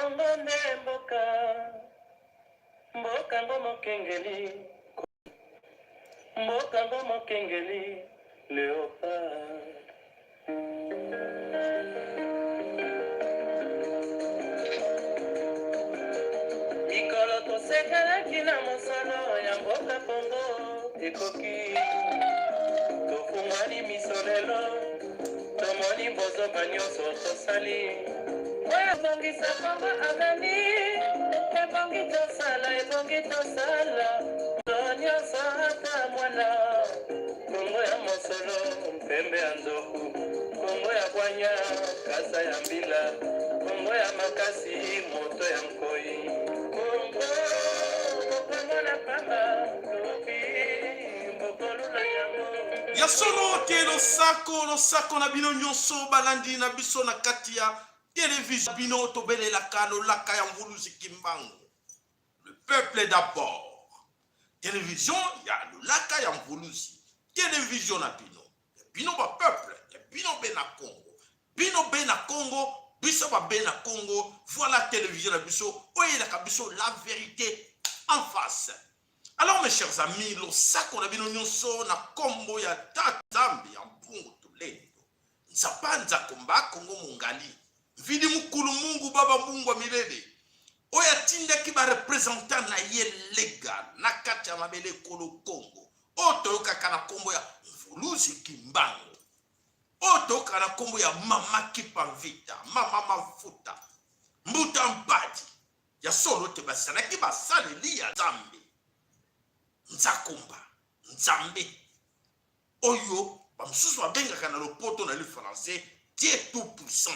Mbonde mboka mboka mbomo kengeli mboka mbomo kengeli Léopard. Mikolo tosekalaki na mosolo ya mboka Kongo ekoki tofungwani miso lelo tomoni bozoba nyonso tosali oyo ebongisa Kongo agani ebongi tosala nyonso ata mwana Kongo ya mosolo mpembe ya nzoku Kongo ya bwanya kasa ya mbila Kongo ya makasi moto ya nkoi Kongo na pamba topi mbokolula yango ya solo ke losako na bino nyonso balandi na biso na kati ya télévision bino tobelelaka lolaka ya mvuluzi kimbangu. Le peuple d'abord. Télévision ya lolaka ya mvuluzi. Télévision na bino. Bino ba peuple, bino be na Congo. Bino be na Congo, biso ba be na Congo. Voilà télévision na biso, oyelaka biso la vérité en face. Alors mes chers amis, losako na bino nyonso na kombo ya tatambi ya mbungu tulendo. Nzapanza komba Kongo mungali. Vidi mukulu Mungu baba Mungu wa milele. Oya tindaki ba representant na ye legal na kati ya mabele kolo Kongo. Oto kana kombo ya mvuluzi kimbango. Oto kana kombo ya mama kipamvita, mama mafuta. Mbuta mbadi. Ya solo te basana ki basale li ya zambi. Nzakumba, nzambe. Oyo, bamsusu babengaka na lopoto na le français, Dieu tout puissant.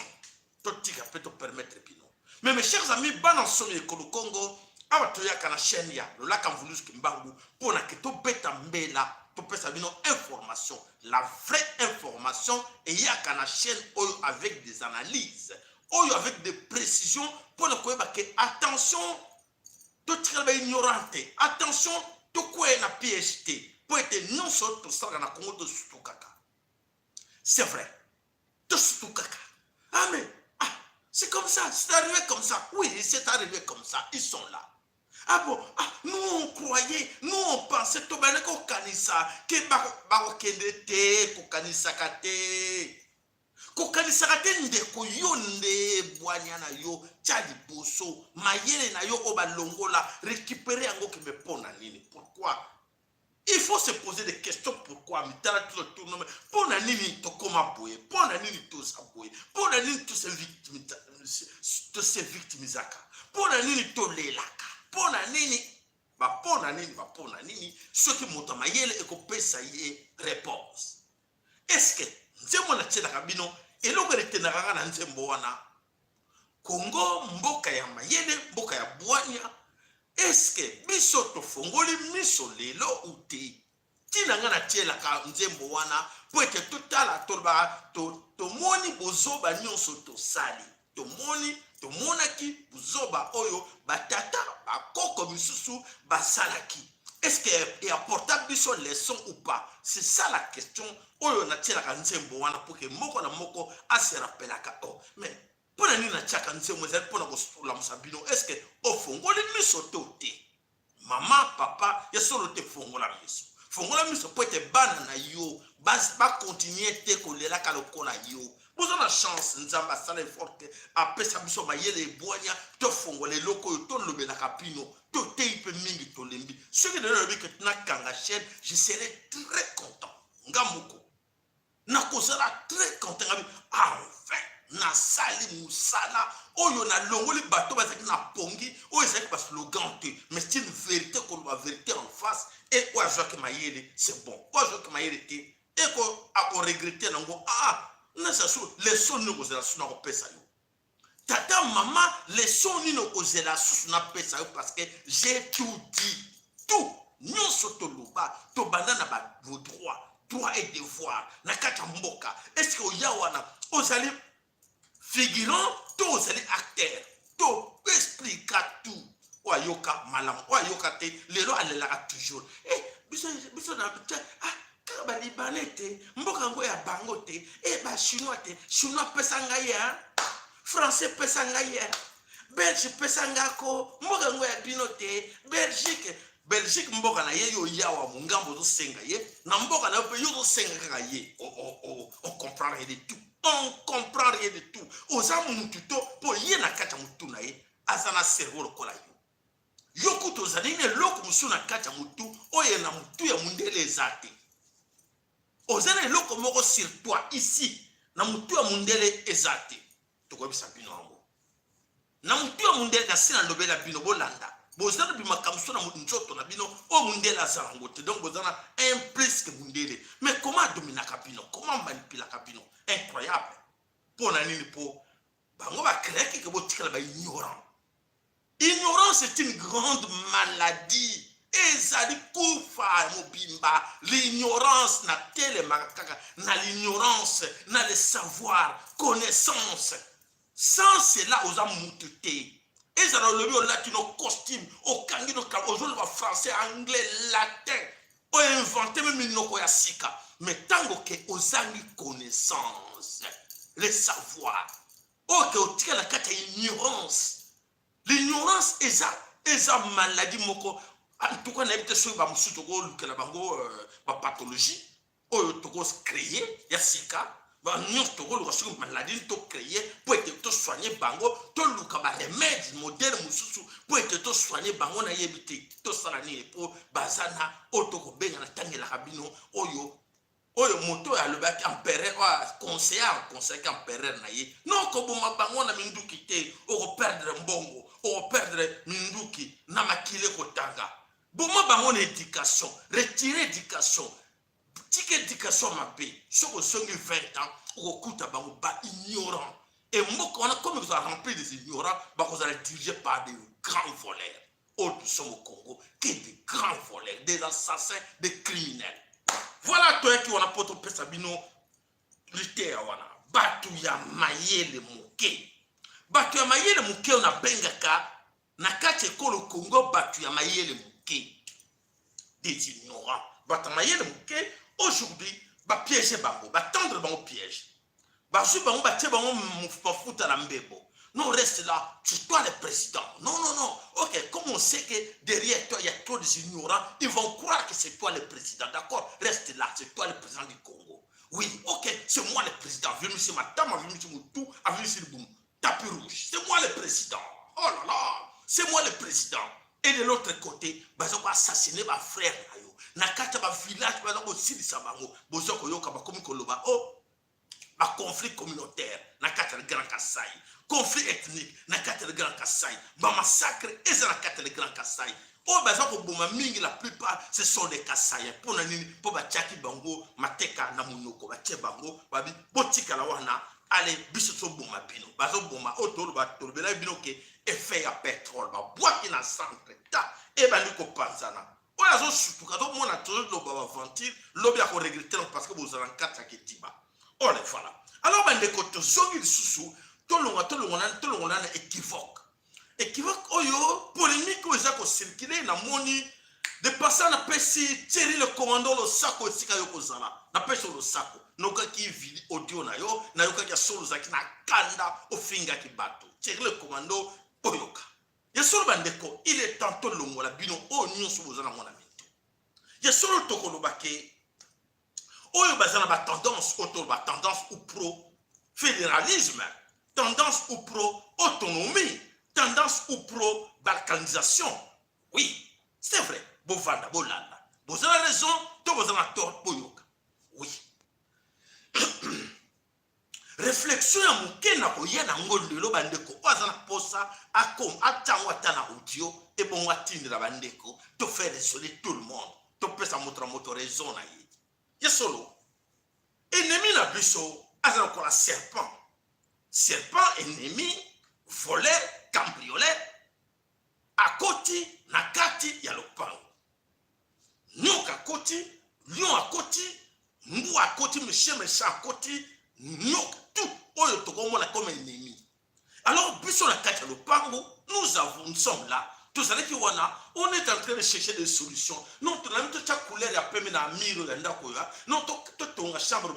Totika peut te permettre pino. Mais mes chers amis, banansoni ekolo Congo, awa toyaka na chaîne ya lolaka mvuluzi kimbangu pona ke to beta mbela to pesa bino information, la vraie information et yaka na chaîne oyo avec des analyses, oyo avec des précisions pona koyeba ke attention to tika ba ignorante, attention to koye na PhD pour être non seulement to sala na Congo to sutukaka. C'est vrai. To sutukaka. Ah mais c'est comme ça, c'est arrivé comme ça. Oui, c'est arrivé comme ça. Ils sont là. Ah bon, nous on croyait, nous on pensait, que kanisa, que bakokende te, kokanisa kate. Kokanisa kate ndeko yonde boanya na yo, tchadi boso, mayele na yo oba longola, récupérer yango ke me pona nini. Pourquoi? Il faut se poser des questions. Pourquoi? Pour nini to koma boye, pour nini to saboye, pour nini to se victimisaka, pour nini to lelaka, pour nini ce qui monta mayele et ko pesa ye réponse. Est-ce que nzembo na tshela kabino eloko retenaka na nzembo wana Congo mboka ya mayele, mboka ya bwanya? Est-ce que biso to fongoli miso lelo uti tina ngana tiela ka nzembo wana po ete totala tolba to moni bozoba nyonso to sali to monaki bozoba oyo batata bakoko misusu basalaki. Est-ce que apporta biso leçon ou pas? C'est ça la question oyo na tiela ka nzembo wana pour que moko na moko a se rappelaka. Oh mais pona nini na tshaka nzembo ezali pona kosula musabino? Est-ce que ofongoli miso to te? Mama, papa, ya solo te fongola miso. Fongola miso po ete bana na yo ba continuer te kolela ka lokola yo. Bozo na chance nzamba sala effort ke apesa biso mayele boanya to fongole loko to lobela kapino to te ipe mingi to lembi. Ce que de lobi que na kanga chaîne, je serai très content. Ngamuko. Na kozala très content ngabi. Enfin na sali musala oyo na longoli bato bazaki na pongi oyo ezaki ba slogan te, mais c'est une vérité qu'on la vérité en face et oyo azwaki mayele c'est bon, oyo azwaki mayele te et ko ako regretter nango na saso leçon ni kozela suna ko pesa yo tata maman leçon ni no kozela suna pesa yo parce que j'ai tout dit tout nyonso to loba to bandana ba vos droits et devoirs na kata mboka. Est-ce que oya wana ozali figurant, tous les acteurs, tout explique tout. Oyoka malam, oyoka te, les lois allaient là toujours. Biso na kaba libanais te, mboka ngo ya bango te, ba chinois te, chinois pesa ngaya, français pesa ngaya, Belgique pesa ngako mboka ngo ya bino te Belgique mboka na ye yo yawa mungambo zo senga ye na mboka na pe yo zo senga kaka ye on comprend rien de tout on comprend rien de tout oza mutu to po ye na kata mutu na ye azana cerveau lokola yo yokuto zali ne loko musu na kata mutu oye na mutu ya mundele ezate ozana loko moko sur toi ici na mutu ya mundele ezate tokobisa bino ngo na mutu ya mundele na sina lobela bino bolanda bozana bi makamso na nzoto na bino o mundele azango te donc bozana un plus que mundele mais comment dominer kabino comment manipuler kabino incroyable pona nini po bango ba créer que botikala ba ignorant. Ignorance est une grande maladie. Ezali kufa mobimba. L'ignorance na tele makaka na l'ignorance na le savoir connaissance. Sans cela oza mutute. Ezala lobi o latino costume o kangi no ka ozo le français anglais latin. O inventé même inoko ya sika. Mais tango ke ozangi connaissance le savoir. O ke otika la kata ignorance. L'ignorance est une maladie moko. En tout cas, n'habite sur ba musu toko lukela bango ba pathologie. Oyo toko créer ya sika. Ba nyos toko luka sur maladie to créer pour être to soigner bango. To luka ba remède moderne mususu pour être to soigner bango na yebite. To salani pour bazana otoko benga na tangela kabino oyo moto ya lobaki empereur conseiller empereur na ye non ko boma bango na minduki te o perdre mbongo o perdre minduki na makile kotanga boma bango na éducation retirer éducation tike éducation mabe soko songi 20 ans o kuta bango ba ignorant et moko on a comme ils ont rempli des ignorants ba ko za dirigé par des grands voleurs autres sont au Congo qui des grands voleurs des assassins des criminels. Voilà toi qui wana poto pesa bino lité wana batu ya mayele muke. Batu ya mayele muke on a bengaka na kati ekolo Congo batu ya mayele muke. Des ignorants. Batu ya mayele muke aujourd'hui ba piéger bango, ba tendre bango piège. Ba su bango ba tie bango mafuta na mbebo. Non, reste là, c'est toi le président. Non, non, non. Ok, comme on sait que derrière toi, il y a trop d'ignorants, ils vont croire que c'est toi le président. D'accord? Reste là, c'est toi le président du Congo. Oui, ok, c'est moi le président. Venu ici, madame, venu ici, tout, venu ici, boum, tapis rouge. C'est moi le président. Oh là là, c'est moi le président. Et de l'autre côté, ils ont assassiné ma frère. Nakata, ma village, ils ont aussi dit ça. Ils ont oh, un conflit communautaire, nakata le Grand Kassai. Conflit ethnique, nakata le Grand Kassai. Ba massacre, et ça nakata le Grand Kassai. Oh, bah, ça pour Boma Mingi, la plupart, ce sont des Kassai. Pour Nanini, pour Bachaki Bango, Mateka, Namunoko, Bache Bango, Babi, Botika la Wana, allez, Bissoto Boma Bino, Bazo Boma, Otolo, Batolo, Bela Binoke, effet à pétrole, Bois qui n'a centre, ta, et Banuko Panzana. Oh, là, surtout, quand on a toujours le ventil, l'objet à regretter parce que vous avez un 4 qui tiba. Oh, les voilà. Alors, ben, les côtés, Zongi sous tolongona na équivoque oyo polémique oyo eza circuler na moni de passer na pesi Thierry le commandant le sako esika yo kozala na pesi le sako nokaki vidi audio na yo na yokaki solo zaki na kanda ofinga ki bato Thierry le commandant oyoka ya solo bandeko il est tantôt longola bino o nyonso bozana mona minto ya solo tokolo bake oyo bazana ba tendance ou pro fédéralisme, tendance ou pro-autonomie, tendance ou pro-balkanisation. Oui, c'est vrai. Bovanda, bolanda. Vous avez raison, tout vous avez tort, boyoka. Oui. Réflexion ya muke na koya na ngolelo bandeko. Wazana posa akom atangwa tana audio et bon watindra bandeko to faire désoler tout le monde. To pesa moto raison na yi. Yesolo. Ennemi na biso azana ko la serpent. Serpent ennemi, voleur, cambrioleur, à côté, na kati ya lopango. Nyoka koti, lion à côté, mbu à côté, monsieur méchant à côté, nyoka, tout, oyo tokomona comme ennemi. Alors, biso na kati ya lopango, nous sommes là. Tout ça, on est en train de chercher des solutions. Non, tu n'as pas de couleur à peine à miro non, tu as chambre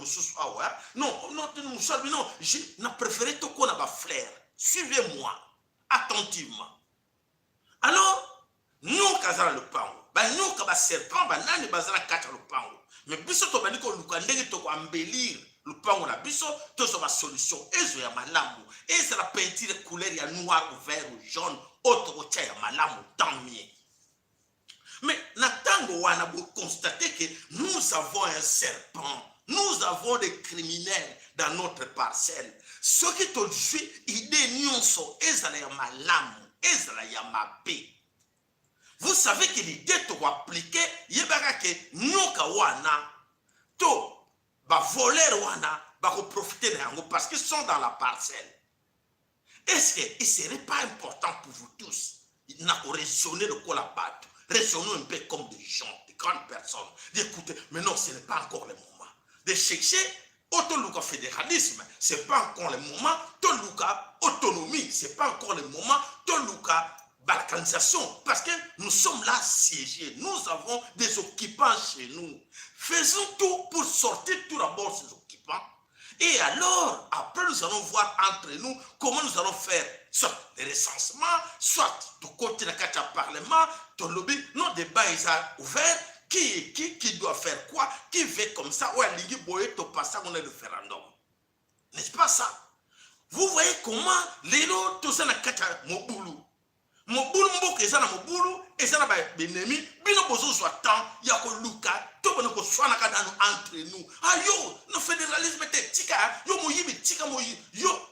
non, non, j'ai préféré tout qu'on a frère. Suivez-moi. attentivement. Alors, nous, kazala le pango, nous, kaba serpent, nani bazala kata le pango. Mais biso to bani ko lukandenge to ko embellir le pango na biso, to so ba solution. Ezo ya malamu, ezo la peinture couleur ya noir ou vert ou jaune, autre ko tia ya malamu, tant mieux. Mais natango wana vous constatez que nous avons un serpent, nous avons des criminels dans notre parcelle. Ce qui te dit, idée nyonso, ezala ya malamu, ezala ya mabe. Vous savez que l'idée to appliquer, yebaka ke nyoka wana, to ba voler wana, ba ko profiter de yango parce qu'ils sont dans la parcelle. Est-ce que il serait pas important pour vous tous, n'a pas raisonner de quoi la batte? Raisonnons un peu comme des gens, des grandes personnes. D'écouter, mais non, ce n'est pas encore le moment. De chercher autoluka fédéralisme, ce n'est pas encore le moment. Toluka autonomie, ce n'est pas encore le moment. Toluka balkanisation, parce que nous sommes là siégés. Nous avons des occupants chez nous. Faisons tout pour sortir tout d'abord ces occupants. Et alors, après, nous allons voir entre nous comment nous allons faire soit les recensements, soit du côté de la parlement, ton lobby, nos débats ils sont ouverts. Qui doit faire quoi? Qui veut comme ça? Ouais, l'Igi Boye, to passe on est le référendum. N'est-ce pas ça? Vous voyez comment les autres, tout ça, na kacha mobulu. Mobulu mboka, et ça na mobulu, et ça na benemi, bino bozo soit temps, yako luka, to bono ko swana kadano entre nous. Ah yo, le fédéralisme te tika, yo moyibi tika moyi, yo.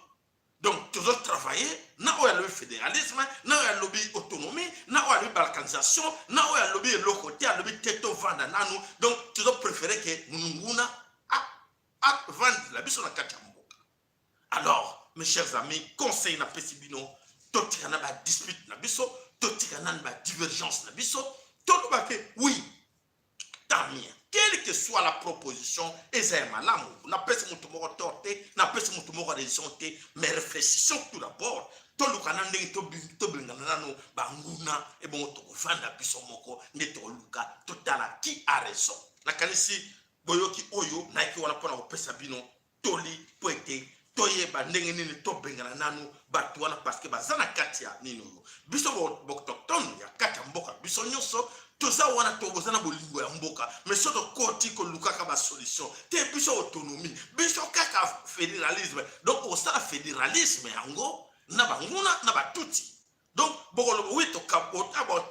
Donc, toujours travailler, na oya le fédéralisme, na oya lobby autonomie, na oya le balkanisation, na oya lobby le côté, à lobby teto vanda nanu. Donc, toujours préférer que munguna a vendre la biso na kachamboka. Alors, mes chers amis, conseil na pesibino, totika na ba dispute na biso, totika na ba divergence na biso, tout ba que oui, tant mieux. Quelle que soit la proposition, n'a pas ce mot torté, n'a pas ce mot raisonné, mais réfléchissons tout d'abord. Tout le canal n'est pas bingano, banguna, et bon, to vanda bisomoko, n'est to luka, totala, qui a raison. La canisi, boyoki oyo, naiki wana pona opesabino, toli, poete, toye ba ndenge nini to bengana nanu batu wana parce que bazana katia nino biso boktoton ya katia mboka biso nyonso toza wana tobozana bolingo ya mboka mais soto koti ko lukaka ba solution te biso autonomie biso kaka fédéralisme donc au sala fédéralisme yango na banguna na batuti donc bokolo wito kapota ba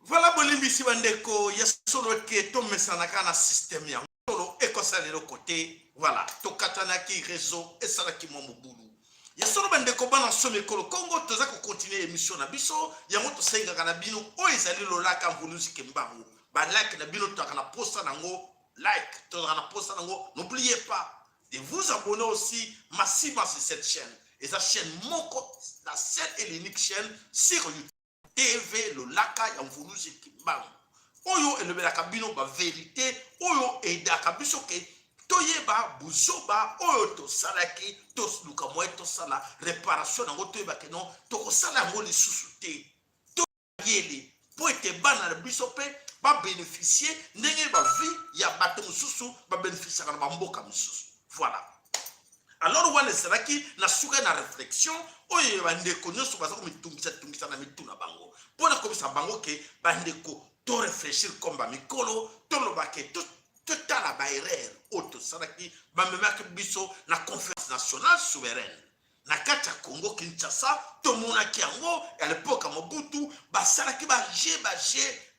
voilà bolimbisi bandeko ya solo ke to mesana kana système yango solo ekosala le côté. Voilà, tokatanaki réseau et salaki momobulu. Ya solo bandeko bana somme kolo Congo toza ko continuer émission na biso ya moto senga kana bino o ezali lolaka mvuluzi kembango. Ba like na bino to kana posta nango like to kana posta nango. N'oubliez pas de vous abonner aussi massivement sur cette chaîne. Et sa chaîne moko la seule et l'unique chaîne sur YouTube TV lolaka ya mvuluzi kembango. Oyo elobelaka bino ba vérité oyo edaka biso ke toyeba buzoba oyo to salaki to luka moye to sala réparation nango toyeba ke non to ko sala ngo lisusu te to yeli po ete bana le biso pe ba bénéficier ndenge ba vie ya bato mususu ba bénéficier kana ba mboka mususu. Voilà. Alors wana salaki na suka na réflexion oyo bandeko nyonso baza ko mitungisa na mituna bango pona ko bisa bango ke bandeko to réfléchir comme ba mikolo to lobake to total la barrière auto saraki ba memaka biso na conférence nationale souveraine na kata Congo Kinshasa to mona kiango à l'époque Mobutu ba saraki ba G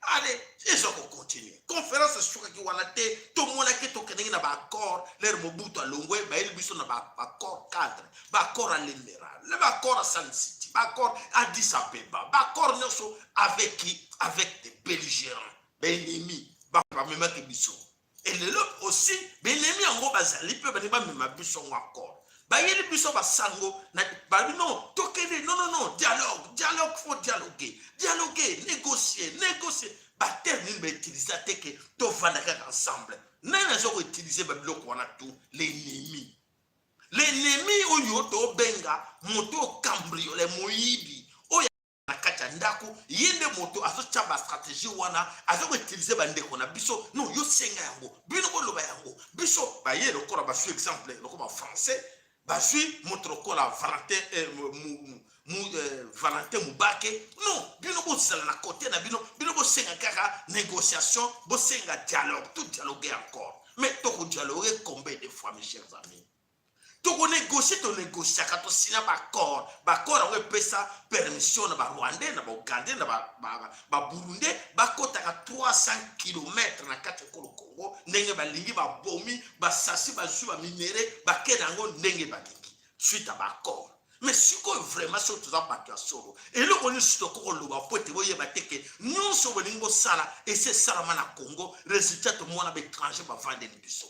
allez ils ont continué conférence sur ki wana te to mona ki to kenengi na ba accord l'air Mobutu alongwe ba il biso na ba accord cadre ba accord à l'Émerald le ba accord à Sun City ba accord à Addis Abeba ba accord nyoso avec qui avec des belligérants ennemis ba memaka biso. Et l'autre aussi, ben l'ennemi en gros bazali peut ben pas même biso encore. Ba yeli biso ba sango na ba non tokene non dialogue faut dialoguer négocier ba termine ba utiliser que to vanda ensemble. Nana zo utiliser ba biloko wana tout l'ennemi oyo to benga moto cambriolé moyibi ndako yende moto azocha ba stratégie wana azo utiliser ba ndeko na biso non yo senga yango bino ko loba yango biso ba ye lokora ba su exemple lokoma français bazui motrokola Valentin Moubake. Non, bino bo sala na côté na bino bo senga kaka négociation, bo senga dialogue, tout dialoguer encore. Mais toko dialoguer combien de fois mes chers amis? Toko négocier to négocier ka to signer accord on peut ça permission na ba Rwandais na ba Ougandais na ba Burundais ba kota ka 300 km na kati ko Congo ndenge ba lingi ba bomi ba sasi ba zu ba minéré ba kenango ndenge ba lingi suite à ba accord. Mais si ko vraiment so to za batya solo et le koni suto ko loba pote boye ba teke nyonso bolingo sala et c'est ça na Congo résultat to mona ba étranger ba vendre biso.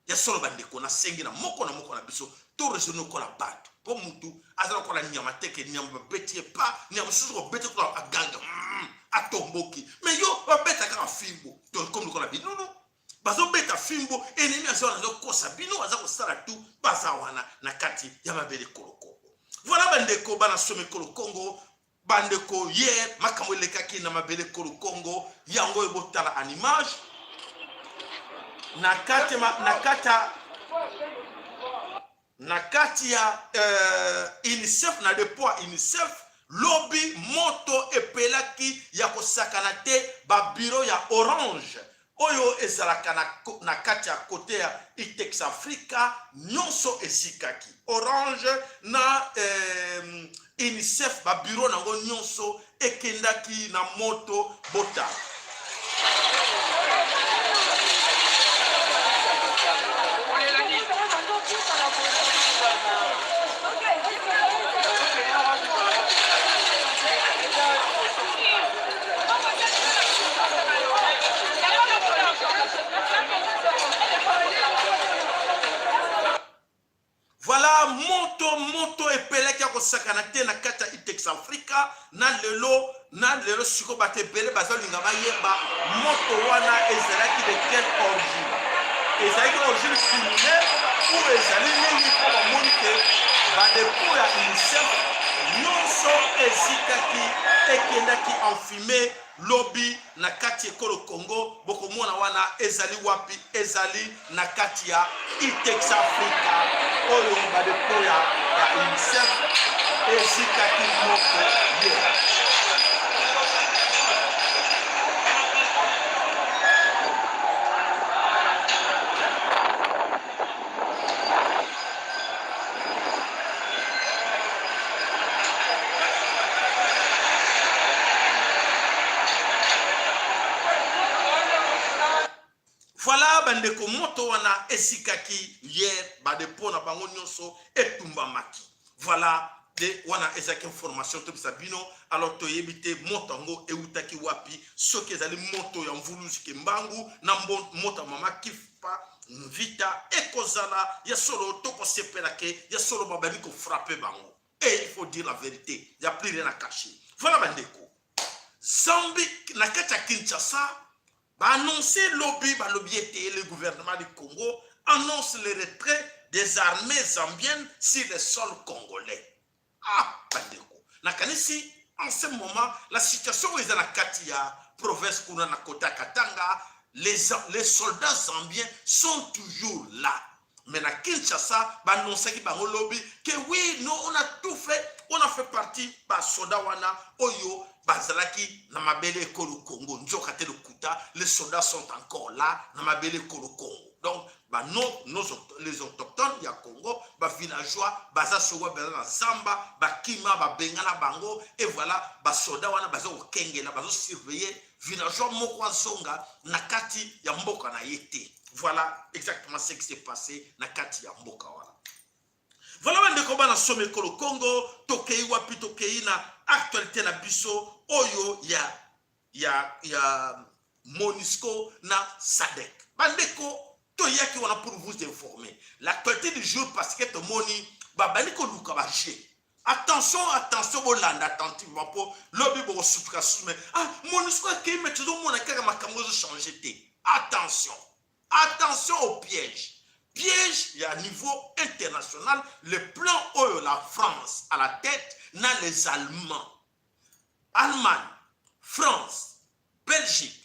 Ya solo bandeko na sengi na moko na biso to rejono ko la bato po mutu azala ko la nyama teke nyama betie pa nyama susu ko bete ko aganga atomboki mais yo ba beta ka fimbo to comme ko la bi non bazo beta fimbo ennemi azala zo kosa bino azako sala tu bazawana na kati ya mabele koloko. Voilà bandeko bana some Congo bandeko hier makambo lekaki na mabele Congo yango ebotala en image nakati ya UNICEF na depo UNICEF lobby moto epelaki ya kosakana te ba bureau ya Orange oyo ezalaka na kati ya kote ya Itex Africa nyonso esikaki Orange na UNICEF ba bureau nango nyonso ekendaki na moto bota. Voilà moto epeleki ya kosakana te na kati ya Itex Africa na lelo siko bate bele bazolinga bayeba moto wana ezalaki de quelle origine. Ezalaki origine criminelle ou ezali nini po bamoni te badepo ya UNICEF nyonso ezikaki ekendaki enfumé lobby na kati ekolo Congo bokomona wana ezali wapi ezali na kati ya Itex Africa oyo badepo ya UNICEF ezikaki moko ye. Voilà bandeko moto wana esikaki hier badepo na bango nyonso etumba maki. Voilà de wana ezaki information to bisabino alors to yebite moto ngo eutaki wapi soki ezali moto ya mvuluzi kembangu na moto mama kifa vita ekozala ya solo toko sepelake ya solo babani ko frapper bango. Et il faut dire la vérité, il n'y a plus rien à cacher. Voilà bandeko. Zambie na kata Kinshasa ba annoncer lobby le gouvernement du Congo annonce le retrait des armées zambiennes sur le sol congolais. Ah, bandeko. Nakanisi en ce moment la situation est dans la Katia province kuna na kota Katanga, les soldats zambiens sont toujours là. Mais na Kinshasa ba annoncer ki bango lobby que oui, nous on a tout fait, on a fait partie ba soda wana oyo bazalaki na mabele ekolo Congo nzoka te lokuta, les soldats sont encore là na mabele ekolo Congo. Donc ba les autochtones ya Congo ba villageois baza sowa baza na zamba ba kima ba bengana bango et voilà ba soda wana baza okengela bazo surveiller villageois moko zonga na kati ya mboka na yete. Voilà exactement ce qui s'est passé na kati ya mboka wana. Voilà bandeko bana some ekolo Congo tokei wapi tokei na actualité na biso oyo ya MONUSCO na SADC. Bandeko toyaki wana pour vous informer. L'actualité du jour parce que to moni babani ko luka ba je. Attention bolanda attentivement pour lobby bo souffra mais MONUSCO ki met tout monde kaka makambo zo changer té. Attention au piège. Piège à niveau international, le plan oyo la France à la tête na les Allemands. Allemagne, France, Belgique,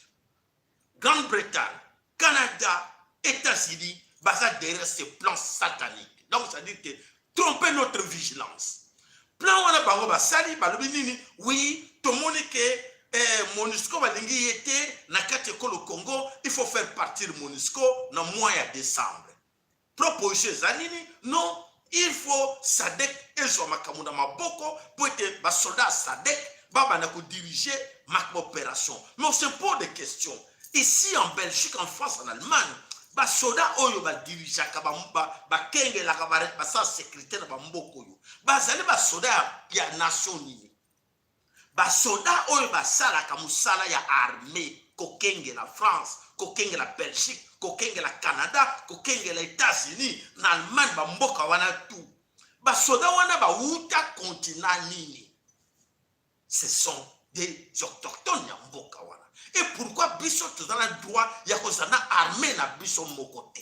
Grande-Bretagne, Canada, États-Unis, basés derrière ces plans sataniques. Donc, c'est-à-dire que tromper notre vigilance. Plan wana bango basali balobi nini? Oui, tomoni que MONUSCO balingi était na kati ekolo Congo, il faut faire partir MONUSCO na mois de décembre. Proposition zanini? Non, il faut SADC ezwa makambo na maboko pour que ba soldat SADC bana ko diriger ma opération. Mais on se pose des questions. Ici en Belgique, en France, en Allemagne, ba soda oyo ba dirija ka ba kenge la ka ba sa sécurité na ba mboko yo. Ba zali ba soda ya nation nini. Ba soda oyo ba sala ka musala ya armée ko kenge la France, ko kenge la Belgique, ko kenge la Canada, ko kenge la États-Unis, na Allemagne ba mboka wana tout. Ba soda wana ba uta continent nini. Ce sont des autochtones ya mboka wana. Et pourquoi biso tu as le droit ya kozana armée na biso mokote?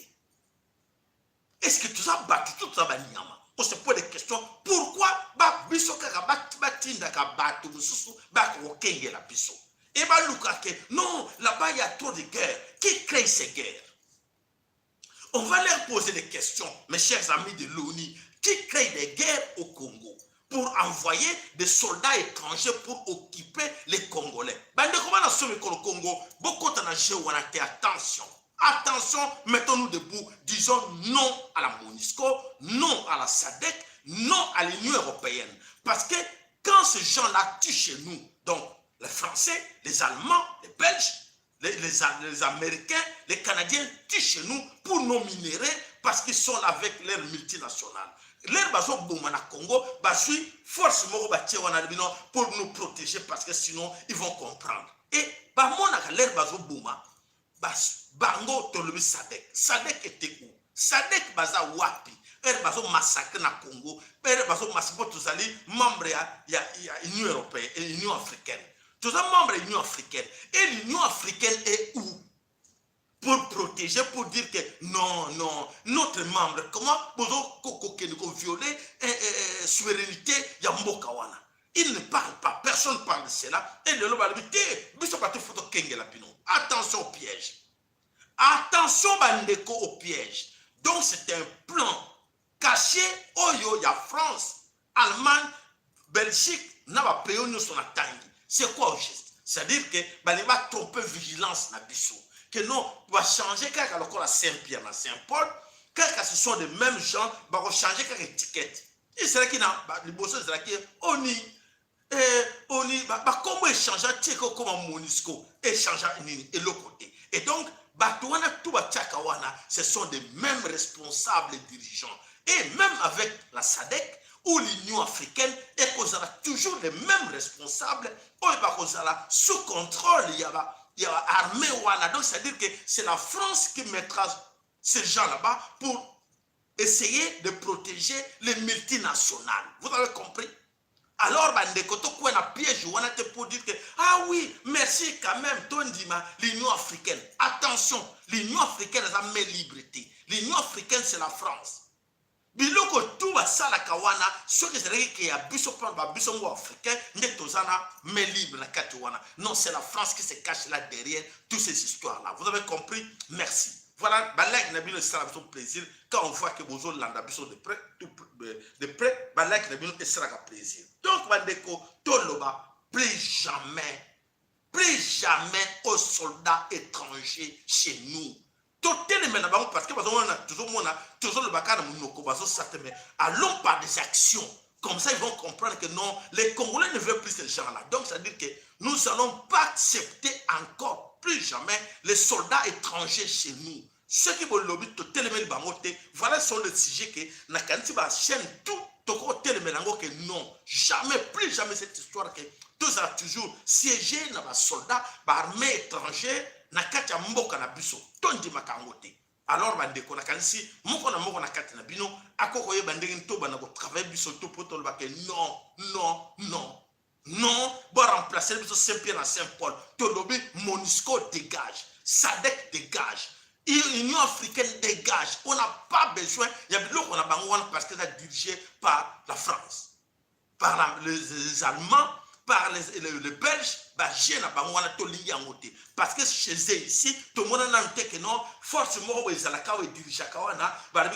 Est-ce que tu as battu tout ça banyama? On se pose des questions. Pourquoi ba biso kaka batinda ka batu mususu ba kokenge la biso? Et ba luka ke non, là-bas il y a trop de guerres. Qui crée ces guerres? On va leur poser des questions, mes chers amis de l'ONU. Qui crée des guerres au Congo pour envoyer des soldats étrangers pour occuper les Congolais? Bande comment on sauve le Congo? Beaucoup de gens ont été attention. Attention, mettons-nous debout. Disons non à la MONUSCO, non à la SADC, non à l'Union européenne. Parce que quand ces gens-là tuent chez nous, donc les Français, les Allemands, les Belges, les Américains, les Canadiens tuent chez nous pour nos minéraux parce qu'ils sont avec leurs multinationales. L'air bazo bouma na Congo, basui force moko batie wana bino pour nous protéger parce que sinon ils vont comprendre. Et ba monaka l'air bazo bouma, bas bango tolobi SADC. SADC était où? SADC baza wapi? L'air bazo massacre na Congo, l'air bazo massacre tozali membre ya Union européenne et Union africaine. Tous les membres de l'Union africaine. Et l'Union africaine est où? Pour protéger, pour dire que non, non, notre membre, comment vous violer la souveraineté Yambokawana? Il ne parle pas, personne ne parle de cela. Et le lobalité, attention au piège. Attention, bandeko, au piège. Donc, c'est un plan caché. Oyo, il y a France, Allemagne, Belgique, n'a pas payé son attente. C'est quoi au geste? C'est-à-dire que il va tromper vigilance na biso. Que non, va changer quelque alors la Saint-Pierre, na Saint-Paul, quelque ce sont les mêmes gens, va changer quelques étiquettes. Et c'est là qu'il y a les bossons, c'est là qu'il y a oni, comment échanger tcheko comme MONUSCO, échanger et l'autre côté. Et donc, tout ce sont des mêmes responsables et dirigeants. Et même avec la SADC, ou l'Union africaine, et qu'on a toujours les mêmes responsables, ou sous contrôle, il y a armée. Donc, c'est-à-dire que c'est la France qui mettra ces gens là-bas pour essayer de protéger les multinationales. Vous avez compris? Alors, on a piège pour dire que, ah oui, merci quand même, l'Union africaine. Attention, l'Union africaine a mes libertés. L'Union africaine, c'est la France. Biloko tout va ça la kawana, ce que c'est qu'il y a biso africain, n'est tozana mais libre la katiwana. Non, c'est la France qui se cache là derrière toutes ces histoires-là. Vous avez compris? Merci. Voilà, balak nabino sera avec son plaisir quand on voit que Bozo landa biso de près, balak nabino sera avec plaisir. Donc bandeko toloba, plus jamais aux soldats étrangers chez nous. Parce que allons par des actions. Comme ça, ils vont comprendre que non, les Congolais ne veulent plus ces gens-là. Donc, ça veut dire que nous n'allons pas accepter encore plus jamais les soldats étrangers chez nous. Ceux qui veulent lobby, voilà sont les sujets que la chaîne tout, que non, jamais, plus jamais cette histoire que tous a toujours siégé dans les soldats, armée étrangère. Na kati ya mboka na biso tondi makangote. Alors bandeko na kanisi moko na kati na bino akoko ye bandenge ntoba na ko travailler biso to poto ba ke non ba remplacer biso Saint-Pierre na Saint-Paul to lobi MONUSCO dégage, SADC dégage, Union africaine dégage. On n'a pas besoin, il y a biloko na bango wana parce que c'est dirigé par la France, par les Allemands, par les Belges, j'ai na bangwana to lingi ngote. Parce que chez eux ici, tout le monde a noté que non, forcément, ils dirigent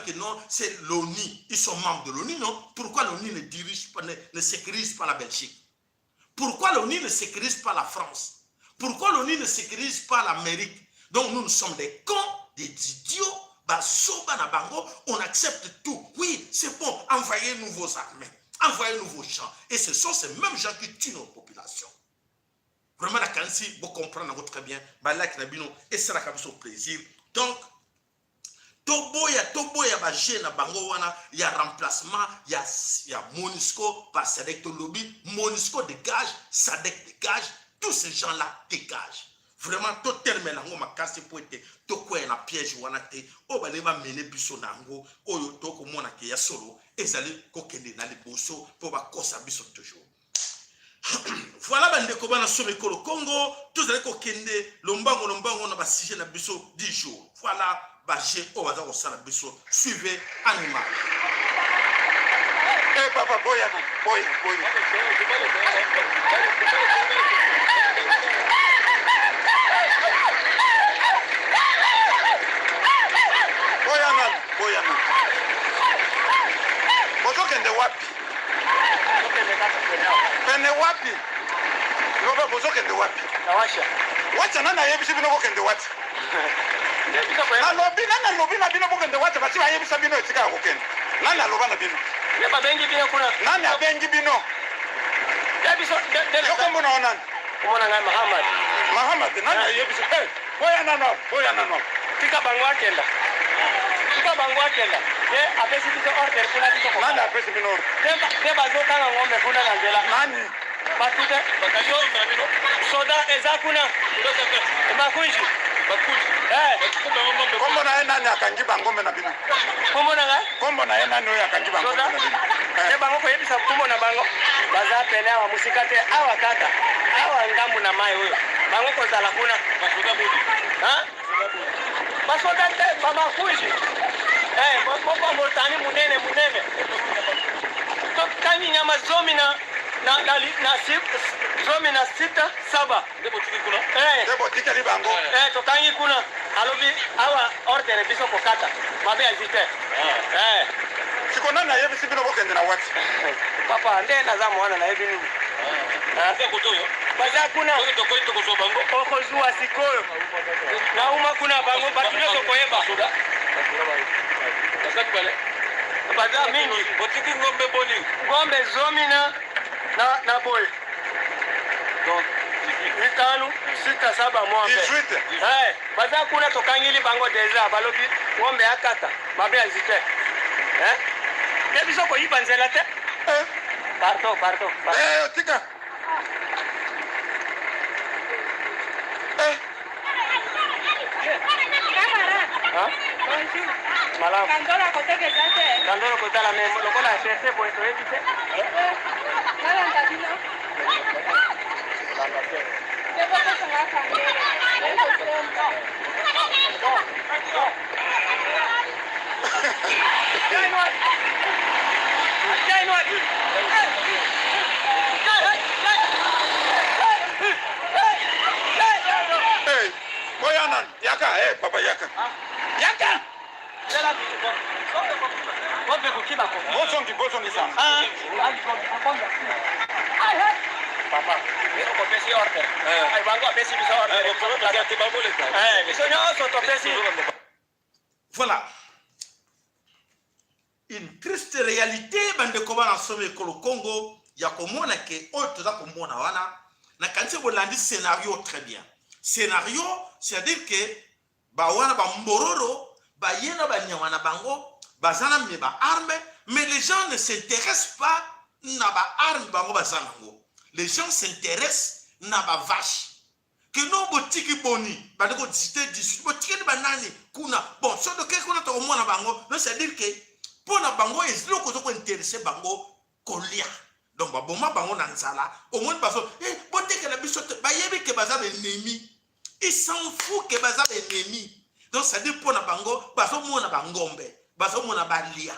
que non, c'est l'ONU. Ils sont membres de l'ONU, non? Pourquoi l'ONU ne dirige pas, ne sécurise pas la Belgique? Pourquoi l'ONU ne sécurise pas la France? Pourquoi l'ONU ne sécurise pas l'Amérique? Donc nous sommes des cons, des idiots. On accepte tout. Oui, c'est bon, envoyez-nous vos armées, envoyez-nous vos gens. Et ce sont ces mêmes gens qui tuent nos populations. Vraiment, la Kansi, vous comprenez très bien. Et c'est la plaisir. Donc, Toboya, il y a remplacement, il y a Monisco par Sadek Tolobi, Monisco dégage, Sadek dégage, tous ces gens-là dégagent. Vraiment, tout terme nango makasi pour être tout quoi na piège wana te o ba leba mener biso nango oyo to ko mona ke ya solo ezali ko kende na liboso pour ba kosa biso toujours. Voilà bande ko bana somme ko Congo tous allez ko kende lombango na ba sujet na biso 10 jours. Voilà ba j'ai o baza ko sala biso suivez animal. Eh papa boya. Boyana. Bozo kende wapi? Kende wapi? Roba bozo kende wapi? Nawasha. Wacha nana yebisi bino kende wapi? Nana lobi na bino kende wapi? Basi yebisa bino etika kokende. Nana loba na bino. Neba bengi bino kuna. Nana bengi bino. Yebiso Yoko mbona onani? Mbona ngai Mahamad nana yebisi. Eh, boyana no. Tika bangwa kenda. Ke apesi biso order kuna biso ko. Nani apesi bino order? Deba zotanga ngombe kuna na nzela. Nani? Batute. Soda ezakuna. Makunji. Kombo na ye nani akangiba ngombe na bino? Kombo na ngai? Kombo na ye nani oyo akangiba ngombe na bino? Ne bango ko yebisa kombo na bango. Baza pene awa musika te awa kaka. Awa ngambu na mai oyo. Bango ko zala kuna. Basoda te bamakunji. Boko motani munene. Tokani nyama zomi na zomi na sita saba. Debo tiki libango. Tokani kuna. Alobi awa order biso kokata. Mabe azite. Siko nani na yebisi bino bokende na wati? Papa nde naza mwana na yebi nini? Baza kuna. Oko zuwa sikoyo. Na uma kuna bango batunyoko koyeba. Baza mingi. Botiki ngombe boni. Ngombe zomi na boy. Donc 5, 6, 7 mois. 18. Baza kuna tokangili bango deja balobi ngombe akata. Mabe azite. Biso ko yiba nzela te. Pardon. Tika. Malam. Kandola koteke zate. Kandola kotala me lokola pese boy to edite. Nala ndabino. Debo pesa ngaka ngere. Hey, boyana, yaka, papa yaka. Yaka. Bosongi sana. Papa, ko pesi order. Ay bango pesi biso order. Biso nyoso to pesi. Voilà. Une triste réalité, bande koba na somme ko le Congo, ya komona ke oto za komona wana. Na kanti bolandi scénario très bien. Scénario, c'est-à-dire que ba wana ba mbororo, ba yena ba nyama bango, ba zana me ba arme, mais les gens ne s'intéressent pas na ba arme bango ba zana ngo. Les gens s'intéressent na ba vache. Que non botiki boni, ba de ko 18 botiki banani kuna. Bon, so de quelque chose to komona bango, c'est-à-dire que pour na bango ezilo ko to intéresser bango kolia. Donc ba boma bango na nzala, au moins ba so botiki la biso ba yebi ke baza ennemi. Ils s'en foutent que baza ennemi. Donc ça dit pour na bango, bazo mona bangombe, bazo mona balia.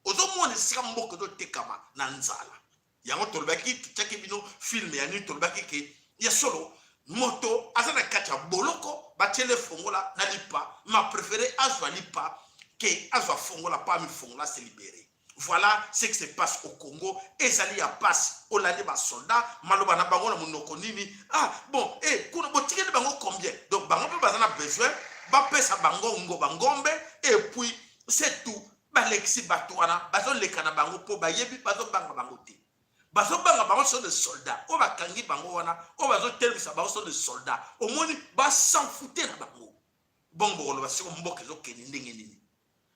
Ozo mona sika mboko do tekama na nzala. yango tolobaki tutiaki bino film ya nini tolobaki ke ya solo moto aza na kati ya boloko batiele fongola na lipa ma préféré azwa lipa ke azwa fongola pa mi fongola se libérer. Voilà ce qui se passe au Congo. Ezali ya passe au landi ba soldat maloba na bango na monoko nini. Ah bon, kuna botike de bango combien? Donc bango pe bazana besoin ba pesa bango ngo bangombe et puis c'est tout. Ba lexi batwana bazo lekana bango po ba yebi bazo banga bango te. Bazo banga bango sont des soldats. O ba kangi bango wana, o bazo telvisa bango sont des soldats. Au moni ba s'en fouter na bango. Bon bon lo ba siko mboke zo keni ndenge nini.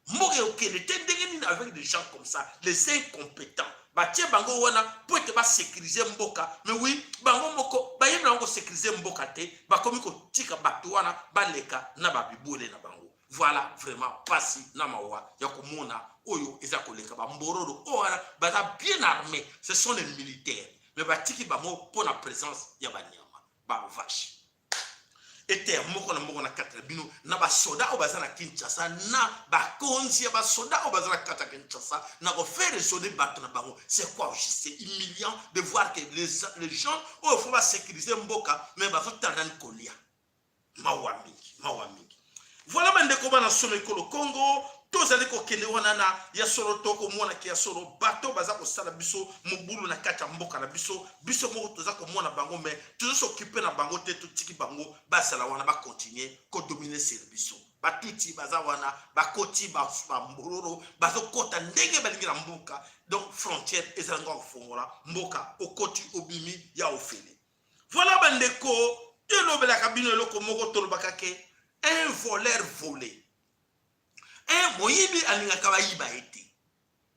Mboke okele te ndenge nini avec des gens comme ça, les incompétents. Ba tie bango wana po te ba sécuriser mboka. Mais oui, bango moko ba yeba bango sécuriser mboka te, ba komi ko tika batu wana ba leka na ba bibole na bango. Voilà vraiment pasi na mawa ya komona oyo eza koleka ba mbororo ora baza bien armés, ce sont les militaires. Mais ba tiki ba mo pour la présence ya ba nyama, ba vache. Ete moko na katra bino na ba soda o bazana Kinshasa na ba konzi ba soda o bazana katra Kinshasa na ko faire raisonner bato na bango. C'est quoi juste humiliant de voir que les gens oh faut pas sécuriser mboka mais ba faut tandani kolia. Mawa mingi. Voilà bandeko bana some ko Congo tozali ko kende wana na ya solo toko mona ki ya solo bato baza ko sala biso mobulu na kati ya mboka na biso moko toza ko mona bango mais tozo s'occuper na bango te to tiki bango basala wana ba continuer ko dominer service batuti baza wana bakoti ba mboloro bazo kota ndenge balingi na mboka donc frontière ezala ngo fongola mboka okoti obimi ya ofele. Voilà bandeko elobela kabino eloko moko tolobaka ke un voleur volé. Un moyibi alinga kabayiba été.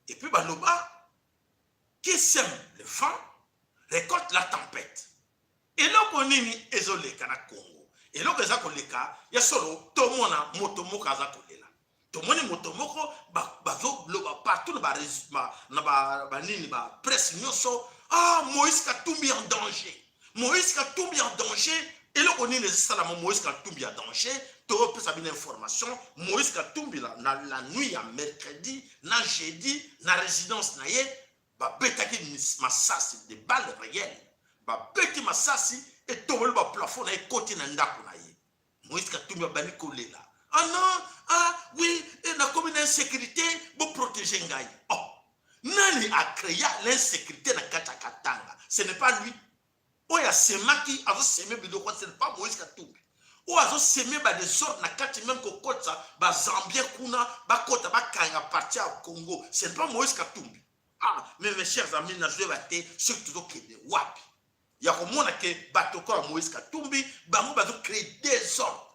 Et puis baloba qui sème le vent récolte la tempête. Et loko nini ezoleka na Congo. Et loko eza koleka ya solo to mona moto moko aza kolela. To moni moto moko bazo loba partout na ba nini ba presse nyonso. Ah Moïse Katumbi en danger. Moïse Katumbi en danger. Et là, on est les Moïse Katumbi en danger. Tu as une information. Moïse Katumbi, la nuit, à mercredi, na jeudi, na résidence, na ye, ba betaki masasi, des balles réelles. Ba beti masasi, et tout le plafond, na côté na ndako na ye. Moïse Katumbi a bani kolé là. Ah non, ah oui, et la commune d'insécurité, pour protéger Ngaï. Oh, nani a créé l'insécurité na Katanga. Ce n'est pas lui. Oya semaki azo semé biloko c'est pas Moïse Katumbi. O azo semé ba des ordres na kati même ko kota ba Zambie kuna ba kota ba kanga parti au Congo, c'est pas Moïse Katumbi. Ah, mais mes chers amis na jouer baté ce que tu kende wapi. Ya ko mona ke bato ko Moïse Katumbi bango bazo créer des ordres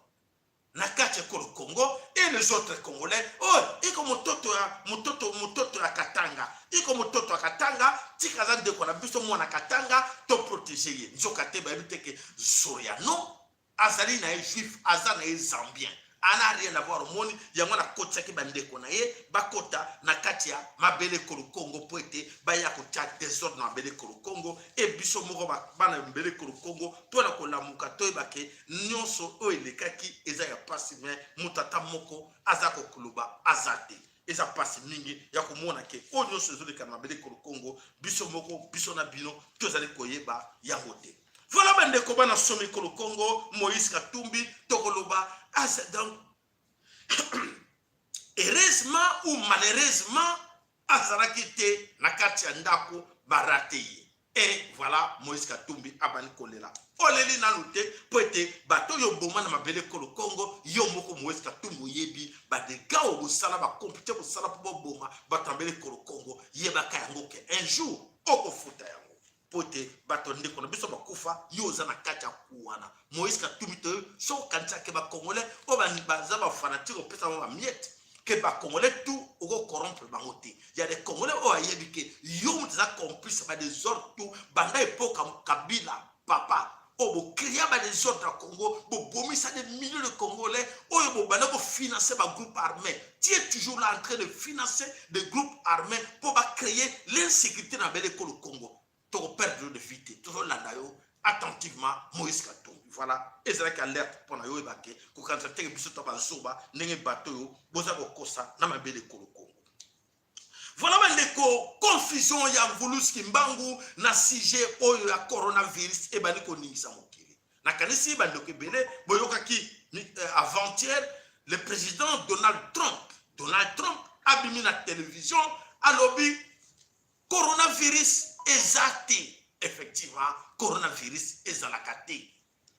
na kati ko le Congo et les autres Congolais. Oh, iko mototo ya Katanga. Iko mototo ya Katanga, tikaza de ko na biso mona Katanga to protéger ye. Nzoka te ba ebite ke Soriano azali na juif, azana e zambien. Ana rien à voir au monde, yango na kota ki bandeko na ye, bakota na kati ya mabele ko le Congo poete ba ya ko tia désordre na mabele ko le Congo et biso moko ba na mabele ko le Congo to na ko lamuka to ebake nyonso o elekaki eza ya pasi mais mutata moko azako kuluba azate eza pasi mingi ya komona ke o nyonso ezoleka na mabele ko le Congo biso moko biso na bino to zali koyeba ya hote. Voilà bandeko bana somi ko le Congo Moïse Katumbi to koloba donc heureusement ou malheureusement azaraki te na kati ya ndako barate ye. Et voilà Moïse Katumbi abani kolela oleli na lute poete bato yo boma na mabele ko le Congo yo moko Moïse Katumbi yebi ba de gao bo sala ba computer bo sala po boma batambele ko le Congo yeba ka yango ke un jour oko futa yango pote bato ndeko na biso bakufa yo za na kati ya kuwana Moïse Katumbi to so kanisa ke ba Congolais o ba baza ba fanatique opesa ba miette que ba Congolais tout oko corrompre bango te. Il y a des Congolais o ayebi ke yo mutza complice ba des ordres tout banda époque Kabila papa o bo créer ba des ordres au Congo bo bomisa des millions de Congolais o yo bo banda ko financer ba groupe armé. Tu es toujours là en train de financer des groupes armés pour ba créer l'insécurité dans le Congo. Pour perdre de vie, toujours là attentivement Moïse Katumbi. Voilà, Ezra alerte pour nous évacuer. Quand on a biso toba zoba, n'engé bateau, boza bokosa na mabele ko Congo. Voilà bandeko confusion ya Mvulus Kimbangu na sujet oyo ya coronavirus e bandeko ningisa mokili. Na kanisi bandeko ebele boyokaki avant-hier le président Donald Trump a bimi na télévision alobi coronavirus exacté. Effectivement, coronavirus ezalaka te.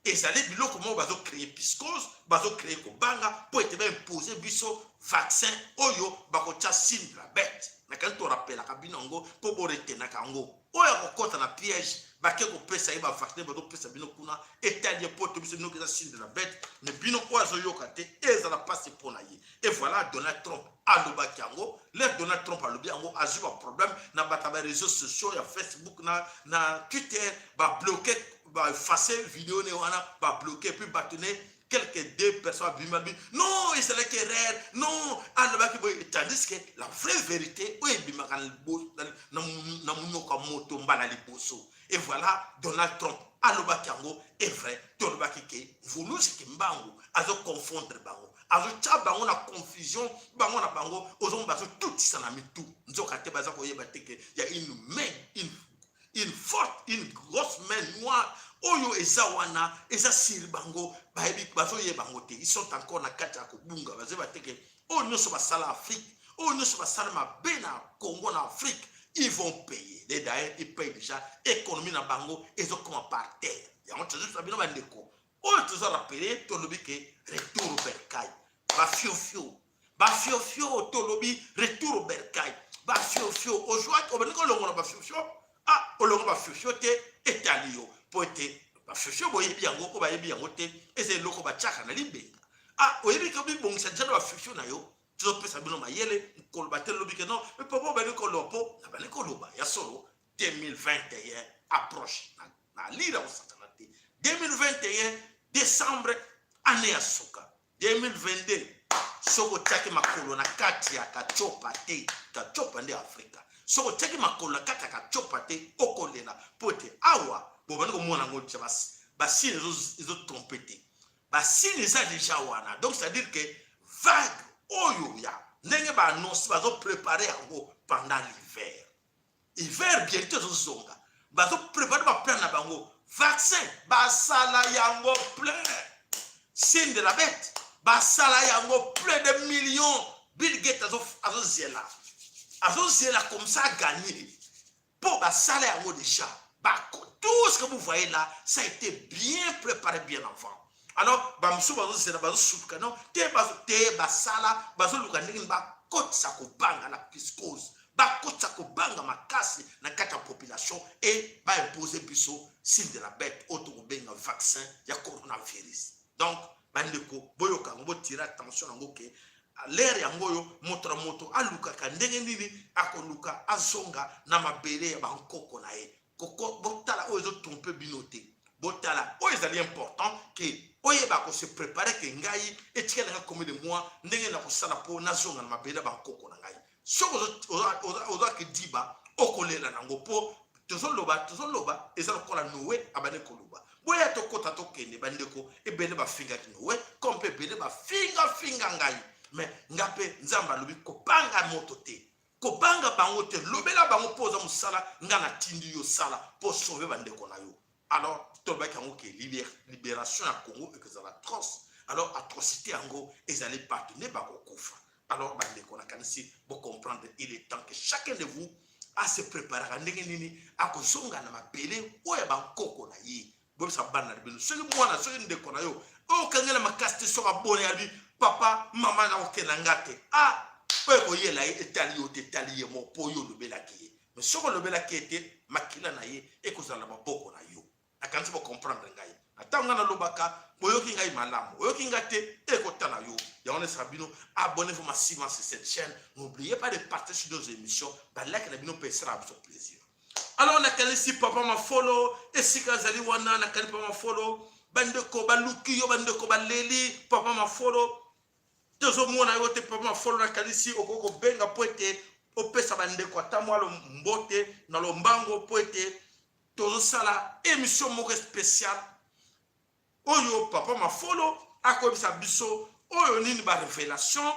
Ezali biloko mo bazo créer piscose, bazo créer ko banga po ete ba imposer biso vaccin oyo bakotia signe de la bête. Na kan to rappela ka binongo po boretena kango. Oyo kokota na piège bake ko pesa iba vaccin bazo pesa bino kuna etalien po to biso noka signe de la bête, mais bino ozo yokate ezala passe pona ye. Et voilà Donald Trump aloba kango, le Donald Trump alobi yango azuba problème na bataba réseaux sociaux ya Facebook na Twitter ba bloquer ba effacer vidéo ne wana ba bloquer puis ba tenir quelques deux personnes bimabi non il c'est que rare non aloba ki boy tandis que la vraie vérité o ebimaka na munoka moto mbala liboso. Et voilà Donald Trump aloba kango est vrai to aloba ki Mvulus Kimbangu azo confondre bango azo tcha bango na confusion bango na bango ozo bazo tout ça na mitu nzoka te baza ko yeba te que il y a une grosse main noire oyo ezawana eza siri bango baebi bazo ye bango te. Ils sont encore na kati ya kobunga bazo ba te que oyo so basala Afrique oyo so basala mabe na Congo na Afrique ils vont payer. Les d'ailleurs ils payent déjà économie na bango ezo comme par terre ya on toujours sabino bandeko oyo toujours rappeler to lobi que retour au bercail ba fiofio to lobi retour au bercail ba fiofio aujourd'hui on va ko longo na ba fiofio olongo ba fiofio te etalio poete ba fiofio boye biango ko ba yebi yango te eze loko ba chaka na libenga oyebi ko bi bongisa jana ba fiofio na yo tu pesa bino mayele ko ba te lobi que non mais papa ba ko lopo na ba ko loba ya solo 2021 approche na lira o satanate 2021 décembre année ya soka 2022 soko take makolo na kati ya kachopa te kachopa nde Afrika soko take makolo na kati ya kachopa te okolela pote awa bobani ko mona ngo tchabas basi ils ont trompé basi les a déjà wana donc c'est à dire que vague oyo ya ndenge ba annonce bazo préparer yango pendant l'hiver bientôt zonga bazo préparer ba plan na bango vaccin basala yango plein signe de la bête basala yango plein de millions. Bill Gates azo ziela comme ça gagné pour basala yango déjà tout ce que vous voyez là ça a été bien préparé bien avant. Alors bamso bazo ziela bazo souka non te basala bazo luka ndenge ba kotsa ko banga na piscose ba kotsa ko banga makasi na kata population et ba imposer biso signe de la bête auto benga vaccin ya coronavirus. Donc bandeko boyoka ngo tira attention ngo ke l'air yango yo moto aluka ka ndenge nini akoluka azonga na mabele ya bankoko na ye koko botala oyo tromper binote botala oyo ezali important que oye ba ko se préparer que ngai etikela ka combien de mois ndenge na ko sala po na zonga na mabele bankoko na ngai soko oza ke diba okolela nango po tozoloba ezalo kola nowe abane koluba boya tokota tokende bandeko ebele bafinga kinowe kompe bele bafinga ngai mais ngape nzamba lobi ko banga moto te ko banga bango te lobela bango poza musala ngana tindi yo sala po sauver bandeko na yo. Alors toba kango ke libération à Congo et que ça la atroce alors atrocité ango ezali partenaire ba kokufa. Alors bandeko na kanisi bo comprendre il est temps que chacun de vous à se préparer à ndenge nini akozonga na mabele oya bankoko na ye bo sa bana bino soki mwana soki ndeko na yo o kangela makasti soka bone ali papa mama na okena ngate oyo koyela ye etali yo te etali ye mo po yo lobela ki mais soko lobela ki ete makila na ye ekozala maboko na yo akanisi bo comprendre ngai atanga na lobaka boyoki ngai malamu oyoki ngate ekotana yo yaone sabino abonnez-vous massivement sur cette chaîne, n'oubliez pas de partager sur nos émissions like na bino pe sera avec plaisir. Alors na kanisi papa ma follow esika zali wana na kanisi papa ma follow bandeko baluki yo bandeko baleli papa ma follow tozo mona yo te papa ma follow na kanisi okoko benga poete opesa bandeko atamwalo mbote na lombango poete tozo sala émission moko spéciale oyo papa ma follow akobisa biso oyo nini ba révélation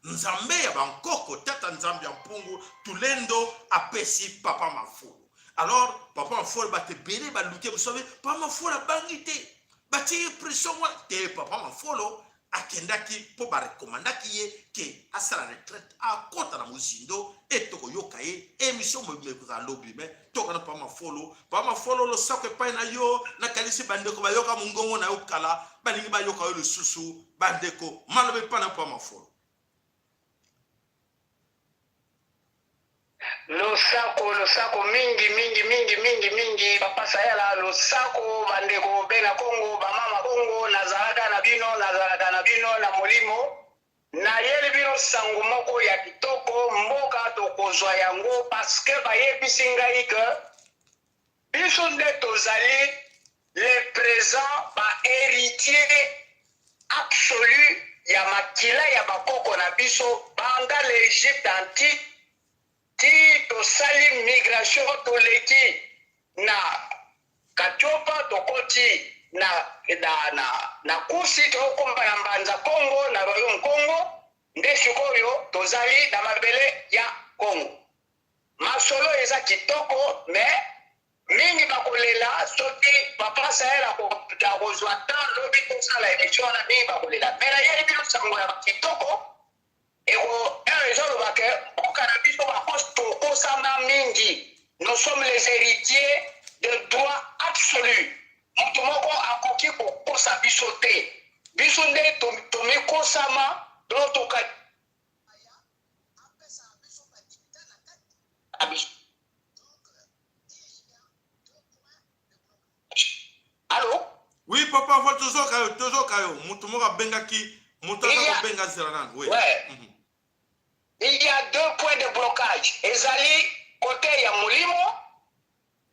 nzambe ya bankoko tata nzambe ya mpungu tulendo apesi papa mafolo. Alors papa mafolo bate bele baluke busobe papa mafolo bangi te bati pression wa te papa mafolo akendaki po barekomandaki ye ke asala retraite akota na mozindo etoko yoka ye émission mobimekuza lobi me toka na papa mafolo lo sako epai na yo na kalisi bandeko bayoka mongongo na yo kala balingi bayoka yo lisusu bandeko malobe pa na papa mafolo. Losako mingi papa sayala losako bandeko bena Kongo bamama Kongo nazalaka na bino na molimo na yeli bino sango moko ya kitoko mboka tokozwa yango parce que bayebisi ngai ke biso nde tozali le présent ba héritier absolu ya makila ya bakoko na biso banda l'Égypte antique ti tosali migration toleki na Katiopa tokoti na kusi tokomba na mbanza Congo na Royaume Congo nde sikoyo tozali na mabele ya Congo. Masolo eza kitoko me mingi bakolela soki papa sayela kozwa tan lobi tosala élection na mingi bakolela me na yeli bino sango ya kitoko eko ezoloba ke mboka na biso bakosama mingi. Nous sommes les héritiers de droit absolu. Moto moko akoki kokosa biso te biso nde tomekosama donc toka Allô? Oui papa faut toujours kayo moto moko bengaki moto benga zeranan oui. Ouais. Il y a 2 points de blocage. Ezali côté ya molimo,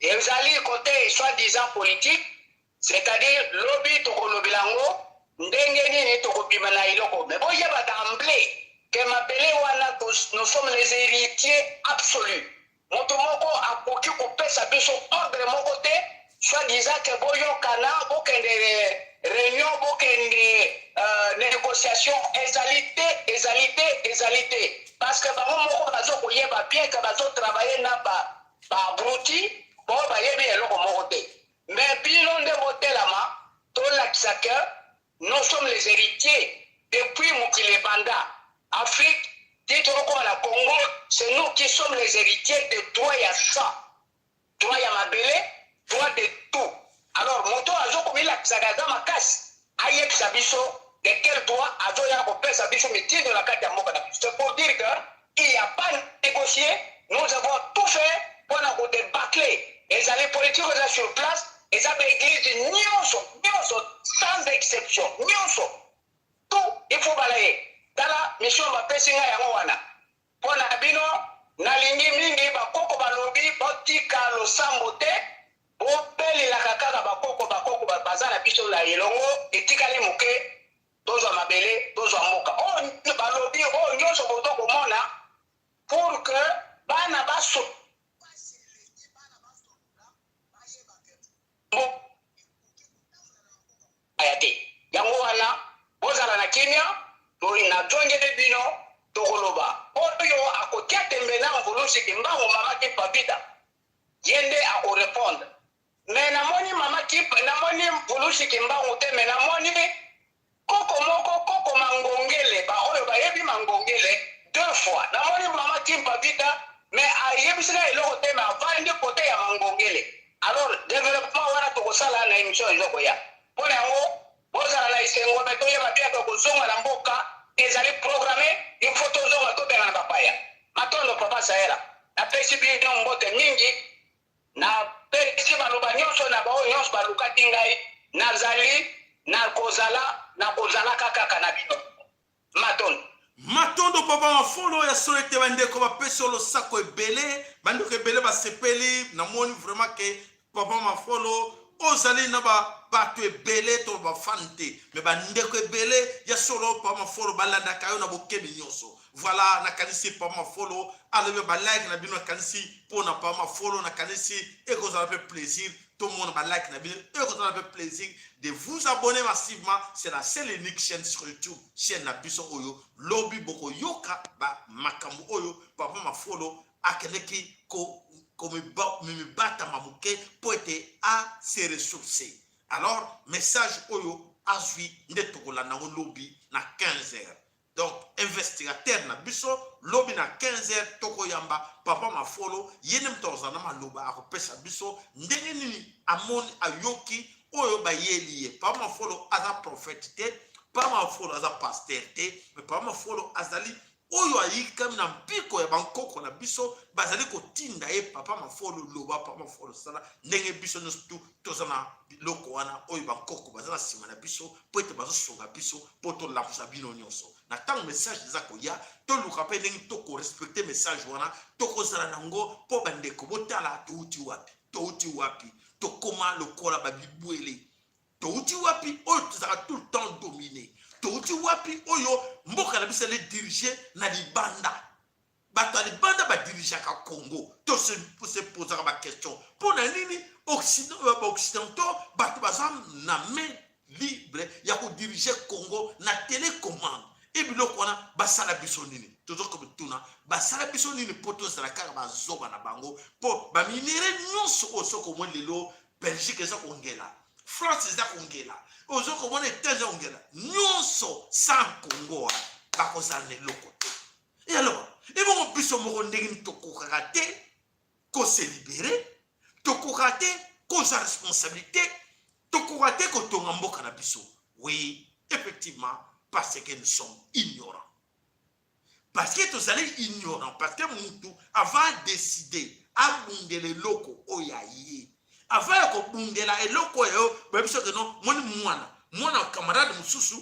ezali côté soi-disant politique, c'est-à-dire lobby tokolobilango ndenge nini tokobima na iloko. Mais bon, il y a d'emblée que mabele wana nous sommes les héritiers absolus. Moto moko akoki kopesa biso ordre moko te, soi-disant que boyokana bokende réunion bokende négociation ezalité parce que bango moko bazo koyeba bien que bazo travailler na ba abruti bo bayebi eloko moko te mais bino nde botelama tolakisa que nous sommes les héritiers depuis mokili banda Afrique titre comme la Congo c'est nous qui sommes les héritiers de droit ya sang droit ya mabele droit de tout. Alors moto azo komilakisa gaza makasi ayebisa biso de quel droit azoya kopesa biso mitindo na kati ya mboka na biso. C'est pour dire que il n'y a pas négocié, nous avons tout fait pour nous débâcler. Les alliés politiques sont sur place, les églises nyonso sans exception, nyonso tout il faut balayer. Dans la mission bapesinga yango wana. Pona bino nalingi mingi bakoko balobi botika losambo te. Opeli la kakaka bakoko bazana biso la elongo etikali moke tozwa mabele tozwa mboka balobi nyonso boto komona pour que bana baso ayate yango wana bozala na kimia na jongede bino tokoloba oyo akotia tembe na mvulusi kimbango mama kipabita yende akorepondre. Mais namoni mama kip namoni pulushi kimbangu te mais namoni koko mangongele ba oyo bayebi mangongele 2 fois namoni mama kimpa vita mais ayebisika eloko te mais avandi kote ya mangongele. Alors développement wana tokosala na émission ezoko ya pona yango bozala na isengo beto yeba bien ko kozonga na mboka ezali programmé il faut tozonga to benga na papaya matondo papa sayela na pesi bien mbote mingi na pesi baloba nyonso na bao nyonso balukaki ngai nazali na kozala kaka na bino matondo papa mafolo ya solo ete bandeko bapesi olo sako ebele bandeko ebele basepeli namoni vraiment ke papa mafolo ozali na ba bato ebele to bafante me bandeko ebele ya solo pa mafolo balanda kayo na bokemi nyonso. Voilà na kanisi pa mafolo alebe ba like na bino na kanisi pona pa mafolo na kanisi et que ça fait plaisir tout le monde va like na bino et que ça fait plaisir de vous abonner massivement. C'est la seule et unique chaîne sur YouTube, chaîne na biso oyo lobby boko yoka ba makambo oyo papa mafolo akeleki ko comme bata mamuke pour être à se ressourcer. Alors message oyo azui ndetokola na lobby na 15h. Donc investigateur na biso lobby na 15h toko yamba papa mafolo yene mtoza na maloba akopesa biso ndenge nini amoni ayoki oyo ba yeliye papa mafolo aza prophète te papa mafolo aza pasteur te mais papa mafolo azali oyo ayika na mpiko ya bankoko na biso bazali kotinda ye papa mafolo loba papa mafolo sala ndenge biso nyonso tozana biloko wana oyo bankoko bazana nsima na biso po ete bazosonga biso po tolamusa bino nyonso na ntango message eza koya toluka mpe ndenge tokorespecte message wana tokozala nango mpo bandeko botala touti wapi tokoma lokola babibwele touti wapi oyo tozala tout le temps dominé touti wapi oyo mboka na biso ele dirige na libanda bato ya libanda badirigeaka Congo to se posaka baquestion mpo na nini occidentaux bato baza na main libre ya kodirige Congo na télécommande e biloko wana basala biso nini tozokobituna basala biso nini mpo tozala kaka bazoba na bango mpo baminere nyonso oyo soko omoi lelo Belgique eza kongela France eza kongela ozokomona Etaze ongela nyonso sans Congo wana bakozala na eloko te. Et alors ebongo biso moko ndenge nini tokokaka te kose libere tokokaka te kozwa responsabilité tokokaka te kotonga mboka na biso. Oui, effectivement, parce que nous sommes ignorants. Parce que nous sommes ignorants. Parce que nous avant de décider à bungele loko oyaye. Avant de bungela eloko yo, babiso que non, mwana camarade mususu,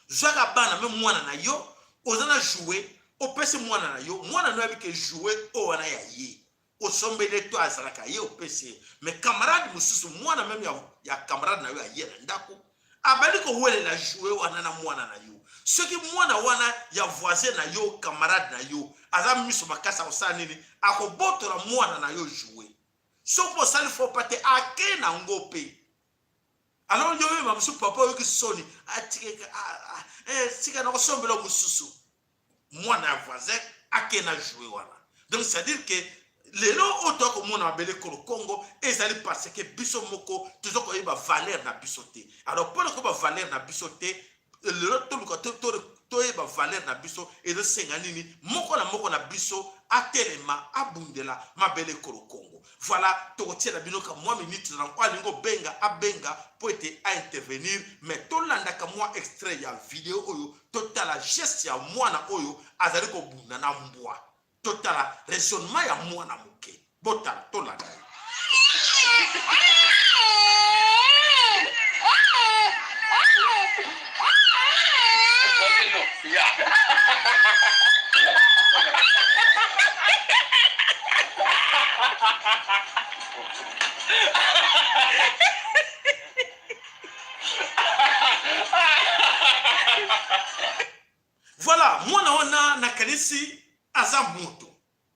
joga bana même mwana na yo, ozana jouer, opese mwana na yo, mwana no abi que jouer o wana yaye. Osombele to azalaka ye opese. Mais camarade mususu mwana même ya camarade na yo yaye ndako. Abali ko wele la jouer wana na mwana na yo. Ce qui mwana wana ya voisin na yo camarade na yo aza miso makasa osana nini akobotola mwana na yo jouer. Sopo sali faut pas te ake na ngope. Alors yo ma musu papa yo ki soni atike sika na kosombela mususu mwana ya voisin ake na jouer wana. Donc c'est à dire que lelo oto ko mona bele ko Congo ezali parce que biso moko toujours ko yeba valeur na biso te. Alors pour ko ba valeur na biso te lelo to luka to yeba valeur na biso et de senga nini moko na biso atelema abundela mabele ko Congo. Voilà to tiela bino ka moi minute na kwa lingo benga abenga pour être à intervenir mais to landa ka moi extrait ya vidéo oyo total la geste ya mwana oyo azali ko bunda na mbwa. Total raisonnement ya mwana muke botala tolanda voilà mwana wana na kanisi aza moto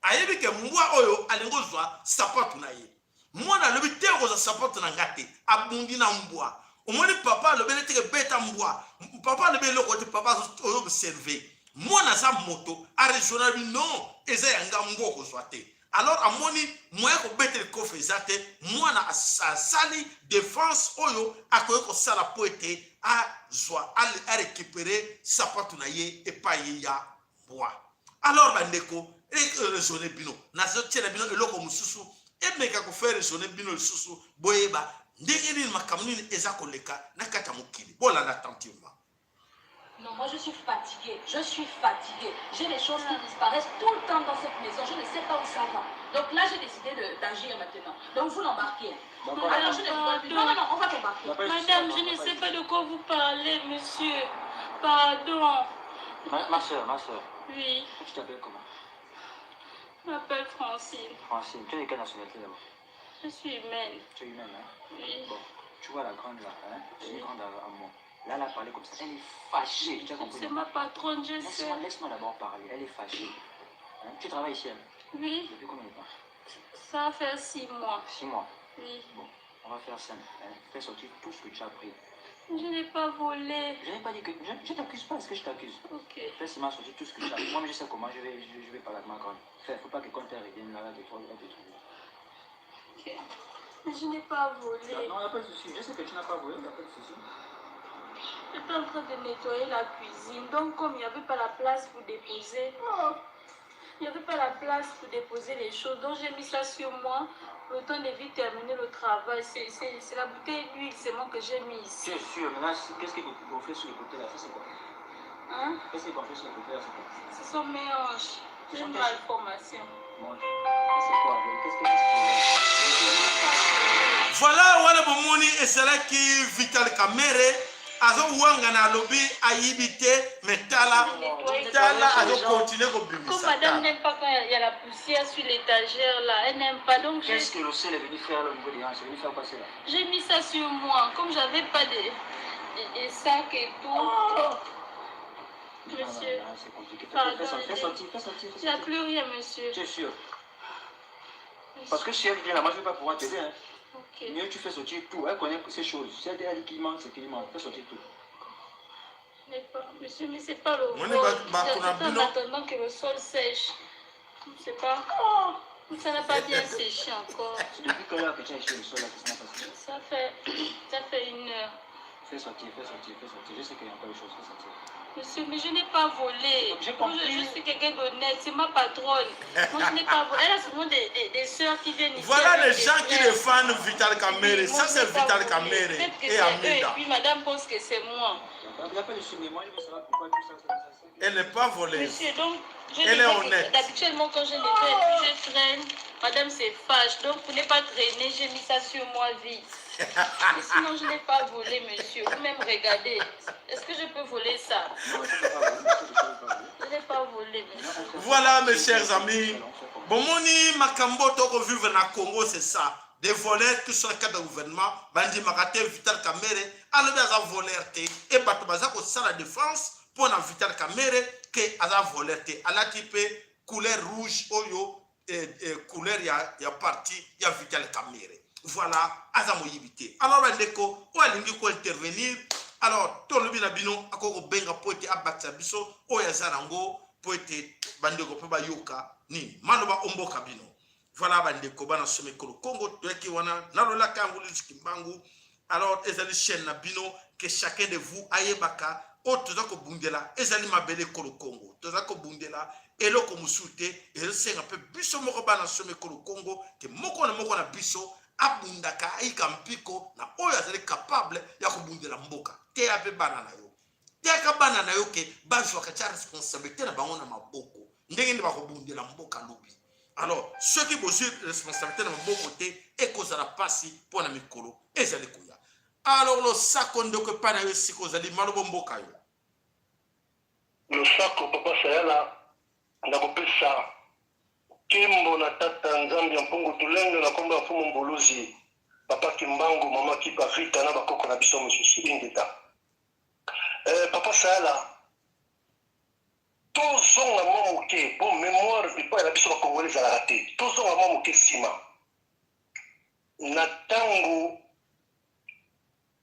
ayebi ke mbwa oyo alingozwa sapatu na ye mwana lobi te koza sapatu na ngate abundi na mbwa omoni papa lobele te beta mbwa papa lobele loko te papa oyo observer mwana za moto a raisonner non eza yanga mbwa kozwa te alors amoni moye ko beta kofe ezate mwana asali défense oyo akoye ko sala poete a zwa a récupérer sapatu na ye epai ya mbwa. Alors bandeko raisonner bino na zo tiela bino eloko mususu emeka ko faire raisonner bino lisusu boyeba ndenge nini makambo nini eza koleka na kata mokili bolanda attentivement. Non, moi je suis fatiguée. J'ai les choses qui disparaissent tout le temps dans cette maison. Je ne sais pas où ça va. Donc là, j'ai décidé d'agir maintenant. Donc vous l'embarquez. Alors je ne vois plus. Non, on va t'embarquer. Madame, je ne sais pas de quoi vous parlez, monsieur. Pardon. Ma soeur. Oui, Tu t'appelles comment? je m'appelle Francine. Francine. Tu es de quelle nationalité d'abord? Je suis humaine. Tu es humaine, hein? Oui. Bon. Tu vois la grande là, hein? J'ai une grande à moi. Là, elle a parlé comme ça. Elle est fâchée. Tu as compris? C'est ma patronne, je sais. Laisse-moi d'abord parler. Elle est fâchée. Hein? Tu travailles ici, hein? Oui. Depuis combien de temps? Ça va faire 6 mois. 6 mois. Oui. Bon, on va faire simple. Hein? Fais sortir tout ce que tu as pris. Je n'ai pas volé. Je n'ai pas dit que... Je t'accuse pas. Est-ce que je t'accuse? Ok. Fais seulement sortir tout ce que tu as pris. Moi, mais je sais comment. Je vais parler avec ma grande. Faut pas que quand elle revienne là, de toi, de trouver. Ok. Mais je n'ai pas volé. Non, il n'y a pas de souci. Je sais que tu n'as pas volé. Il n'y a pas de souci. J'étais en train de nettoyer la cuisine. Donc, comme il n'y avait pas la place pour déposer... Il n'y avait pas la place pour déposer les choses. Donc, j'ai mis ça sur moi. Le temps de vite terminer le travail. C'est la bouteille d'huile seulement que j'ai mis ici. Tu es sûr? Maintenant, qu'est-ce qu'on fait sur le côté là? Ça, c'est quoi? Hein? Qu'est-ce qu'on fait sur le côté là? C'est quoi? Ce sont mes hanches. J'ai une malformation. Bon, c'est quoi? Qu'est-ce que Voilà, wana bomoni esalaki Vital Kamerhe azo wanga na lobby ayibite metala azo continuer ko Comme bimisa. madame n'aime pas quand il y a la poussière sur l'étagère là, elle n'aime pas. Donc qu'est-ce que le ciel est venu faire là, au niveau des hanches? C'est venu faire passer là? j'ai mis ça sur moi. Comme j'avais pas de sac et tout. Monsieur, c'est compliqué. pardon, Fais sortir. il n'y a plus rien, monsieur. Tu es sûr? Parce que si elle vient là, moi je ne vais pas pouvoir t'aider. Hein. Ok. Mieux tu fais sortir tout. Elle connaît ces choses. Si elle dit qu'il manque, c'est qu'il manque. Fais sortir tout. Je n'ai pas, monsieur, mais c'est pas le On vol. est J'attends en attendant que le sol sèche. C'est pas... Ça n'a pas bien séché encore. C'est depuis quelle heure que tu as échoué le sol là qui s'est passé? Ça fait 1 heure. Fais sortir. Je sais qu'il y a encore des choses. Fais sortir. Monsieur, mais je n'ai pas volé. J'ai compris. Je suis quelqu'un d'honnête, c'est ma patronne. Moi, je n'ai pas volé. Elle a souvent des soeurs qui viennent ici. Voilà les gens qui défendent Vital Kamerhe. Ça c'est Vital Kamerhe et Amida. Et puis madame pense que c'est moi. Il n'y a pas de souci, mais moi je veux savoir pourquoi tout ça. Elle n'est pas volée. Monsieur, donc, Elle est honnête. Habituellement, quand je nettoie, je traîne. Madame se fâche. Donc, pour ne pas traîner, j'ai mis ça sur moi vite. Mais sinon, je n'ai pas volé, monsieur. Vous-même, regardez. Est-ce que je peux voler ça? Je n'ai pas volé, monsieur. Voilà mes chers amis. Bomoni makambo toko vivre na Congo, c'est ça. Des voleurs qui sont dans le cadre du gouvernement. Bandi Makate, Vital Kamerhe. Alors, il y a des voleurs. Et Batobaza, c'est la défense. Pour la Vital Kamerhe, que aza volerte ala type couleur rouge oyo couleur ya parti ya Vital Kamerhe. Voilà, aza moyibité. Alors bandeko, o alingi ko intervenir. Alors to lobi na bino akoko benga poete abatsa biso o ya zarango poete bandeko pe ba yoka ni manoba omboka bino. Voilà bandeko bana some kolo Congo toeki wana nalola kangulu zikimbangu. Alors ezali chaîne na bino que chacun de vous ayebaka o toza ko bundela ezali mabele kolo Congo toza ko bundela eloko musute esenga pe biso moko bana some kolo Congo ke moko na biso abundaka aika mpiko na oyo azali capable ya ko bundela mboka te ape bana na yo te ka bana na yo ke bazwa ka responsabilité na bango na maboko ndenge ndi ba ko bundela mboka lobi. Alors ceux qui posent responsabilité na maboko te ekozala pasi pona mikolo ezali kuya. Alors le sako ndoko pana yo siko zali malobo mboka yo. Le sako papa sayala nakopesa kimbo na tata nzambi ya mpungu tulenge na komba mfumo mbuluzi papa Kimbangu mama Kipa Vita na bakoko na biso mosusu ingeta. Papa sayala tozonga mwa moke po mémoire epai na biso bakongolais ezalaka te tozonga mwa moke nsima na ntango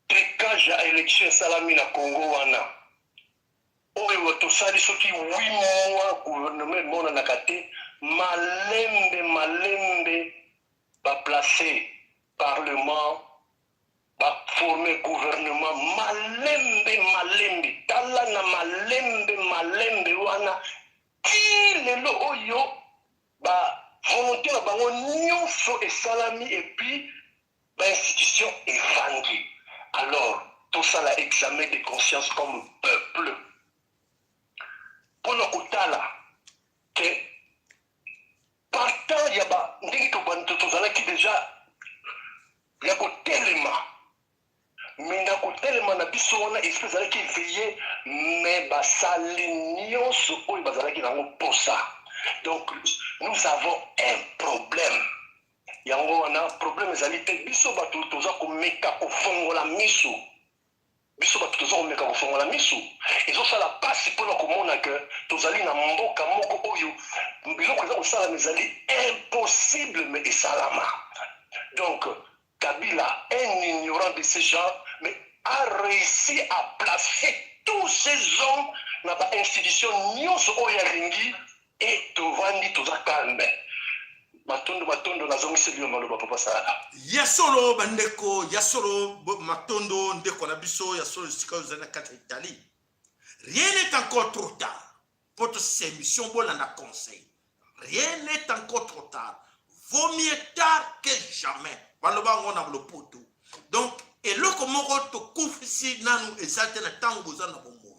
tricage ya élection esalami na Congo wana oyo tosali soki 8 mois gouvernement emonanaka te malembe baplace parlement baforme gouvernement malembe tala na malembe wana ti lelo oyo bavolonté na bango nyonso esalami epuis bainstitution evandi. Alors tout ça la examen de conscience comme peuple pour kotala que partant yaba ndenge tozalaki déjà ya kotelema mais na kotelema na biso wana esprit ezalaki éveillé mais basali nyonso oyo bazalaki nango posa. Donc nous avons un problème yango wana problème ezali te biso bato toza komeka kofongola misu biso bato toza komeka kofongola misu ezosala pasi mpona komona ke tozali na mboka moko oyo biloko eza kosalama ezali impossible mais esalama. Donc Kabila, un ignorant de ces gens, mais a réussi à placer tous ces hommes dans l'institution nyonso oyo alingi et tovandi toza calme. Matondo nazongiseli yo maloba papa sala. Yasolo bandeko, yasolo matondo ndeko na biso, yasolo sika uzana kata Italie. Rien n'est encore trop tard pour toutes ces missions bolanda conseil. Rien n'est encore trop tard. Vaut mieux tard que jamais. Baloba ngona le poto. Donc eloko moko to kufisi nanu ezate na tango bozana bombo.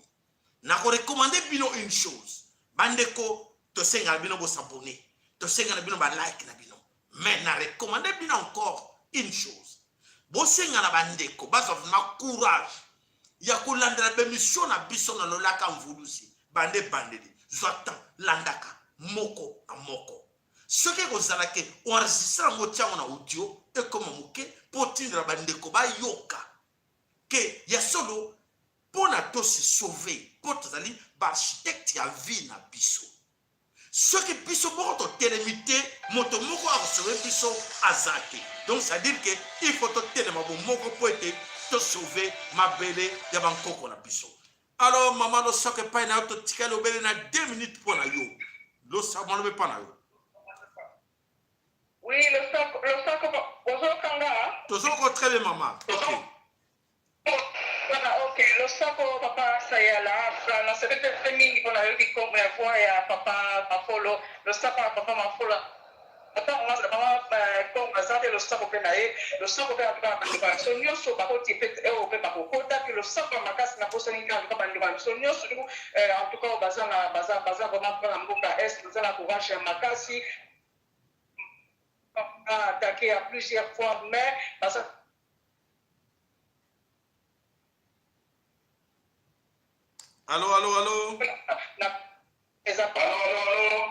Na ko recommander bino une chose. Bandeko to senga bino bo s'abonner. To senga na bino ba like na bino. Mais na recommander bino encore une chose. Bo senga na bandeko ba ma courage. Ya ko landela be mission na biso na lolaka mvulusi. Bande bandeli. Zwata landaka moko a moko. Ce que vous avez fait, on enregistre en audio et comme on pour tindre bandeko ba yoka que ya solo pour na to se sauver pour tozali ba architecte ya vie na biso. Ce que biso moko to télémité moto moko a recevoir biso azaki. Donc ça veut dire que il faut to téléma moko pour être to sauver ma belle ya bankoko na biso. Alors maman lo soke pa na to tikalo bele na 2 minutes pour na yo. Lo sa mo le pa na yo. Oui, le sac, Toujours très bien, maman. Ok. Voilà, ok. Le sac, papa, ça y est là. Dans cette famille, on a eu des combien fois, et papa, ma follow. Le sac, papa, ma follow. Attends, on a vraiment comme ça, le sac au pénaï. Le sac au pénaï, son nio sur par contre, il fait au pénaï par contre, puis le sac à ma casse n'a pas sonné quand il va pas son nio sur nous. En tout cas, au bazar, vraiment, pour la mboka est, nous allons courage à ma casse. Attaqué à plusieurs fois, mais parce que allô.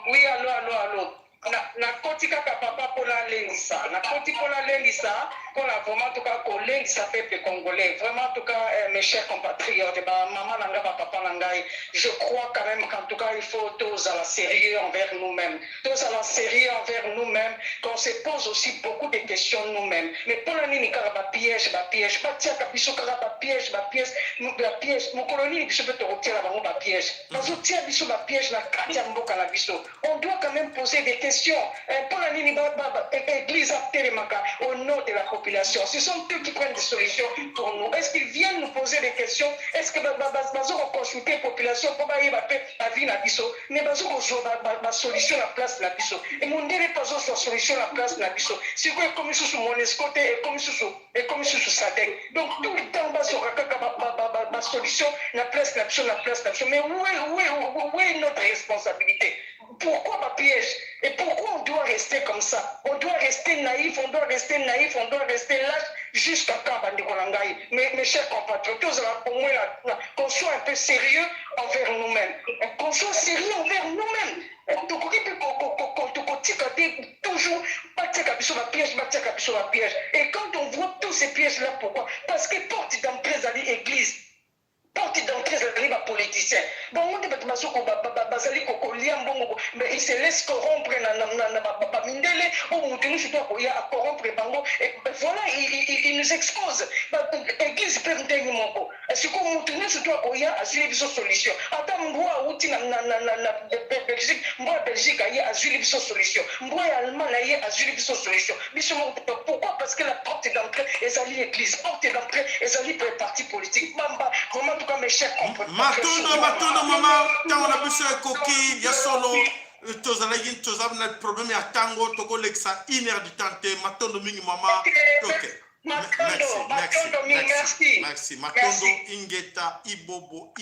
Oui, allô. Na kotika ka papa pour la lengisa. Na kotika pour la lengisa, qu'on a vraiment en tout cas qu'on lengisa peuple congolais. Vraiment en tout cas mes chers compatriotes, maman nanga papa nanga, je crois quand même qu'en tout cas il faut tous à la sérieux envers nous-mêmes. Tous à la sérieux envers nous-mêmes, qu'on se pose aussi beaucoup de questions nous-mêmes. Mais pour la nini kara piège, pas tia kabiso kara piège, mon colonie je peux te retirer la piège. Parce que tia biso piège na katia mboka na biso. On doit quand même poser des questions. Pour la Église au nom de la population, ce sont eux qui prennent des solutions pour nous. Est-ce qu'ils viennent nous poser des questions? Est-ce que nous consulter la population pour la vie na biso? Mais nous solution la place na biso. Et mon dernier pas sur solution la place na biso. Si vous comme sur mon escoté et comme sur Sadek. Donc tout le temps bas sur la solution la place na biso. Mais où est notre responsabilité? Pourquoi ma piège? Et pourquoi on doit rester comme ça? On doit rester naïf, on doit rester lâche jusqu'à quand, mes chers compatriotes, qu'on soit un peu sérieux envers nous-mêmes. Qu'on soit sérieux envers nous-mêmes. Toujours, piège. Et quand on voit tous ces pièges-là, pourquoi? Parce que porte d'entrée à l'église. Porte d'entrée à la politicien. Bon, on dit mais il se laisse corrompre et voilà, il nous expose. L'église peut nous dire est-ce qu'on nous sur toi qu'il y a une solution? Attends, moi, outil na Belgique, moi, Belgique, il y a une solution. Moi, Allemagne, il y a une solution. Pourquoi? Parce que la porte d'entrée est à l'église. Porte d'entrée est à les partis politiques. Vraiment, en tout cas, mes chers compatriotes. Matondo, maman, quand on a pu se coquille, il y a solo. Tu as un problème à tango, tu as 1 heure du temps, Matondo, mingi, maman. Ok. Matondo, merci. Matondo, Ingeta, Ibobo.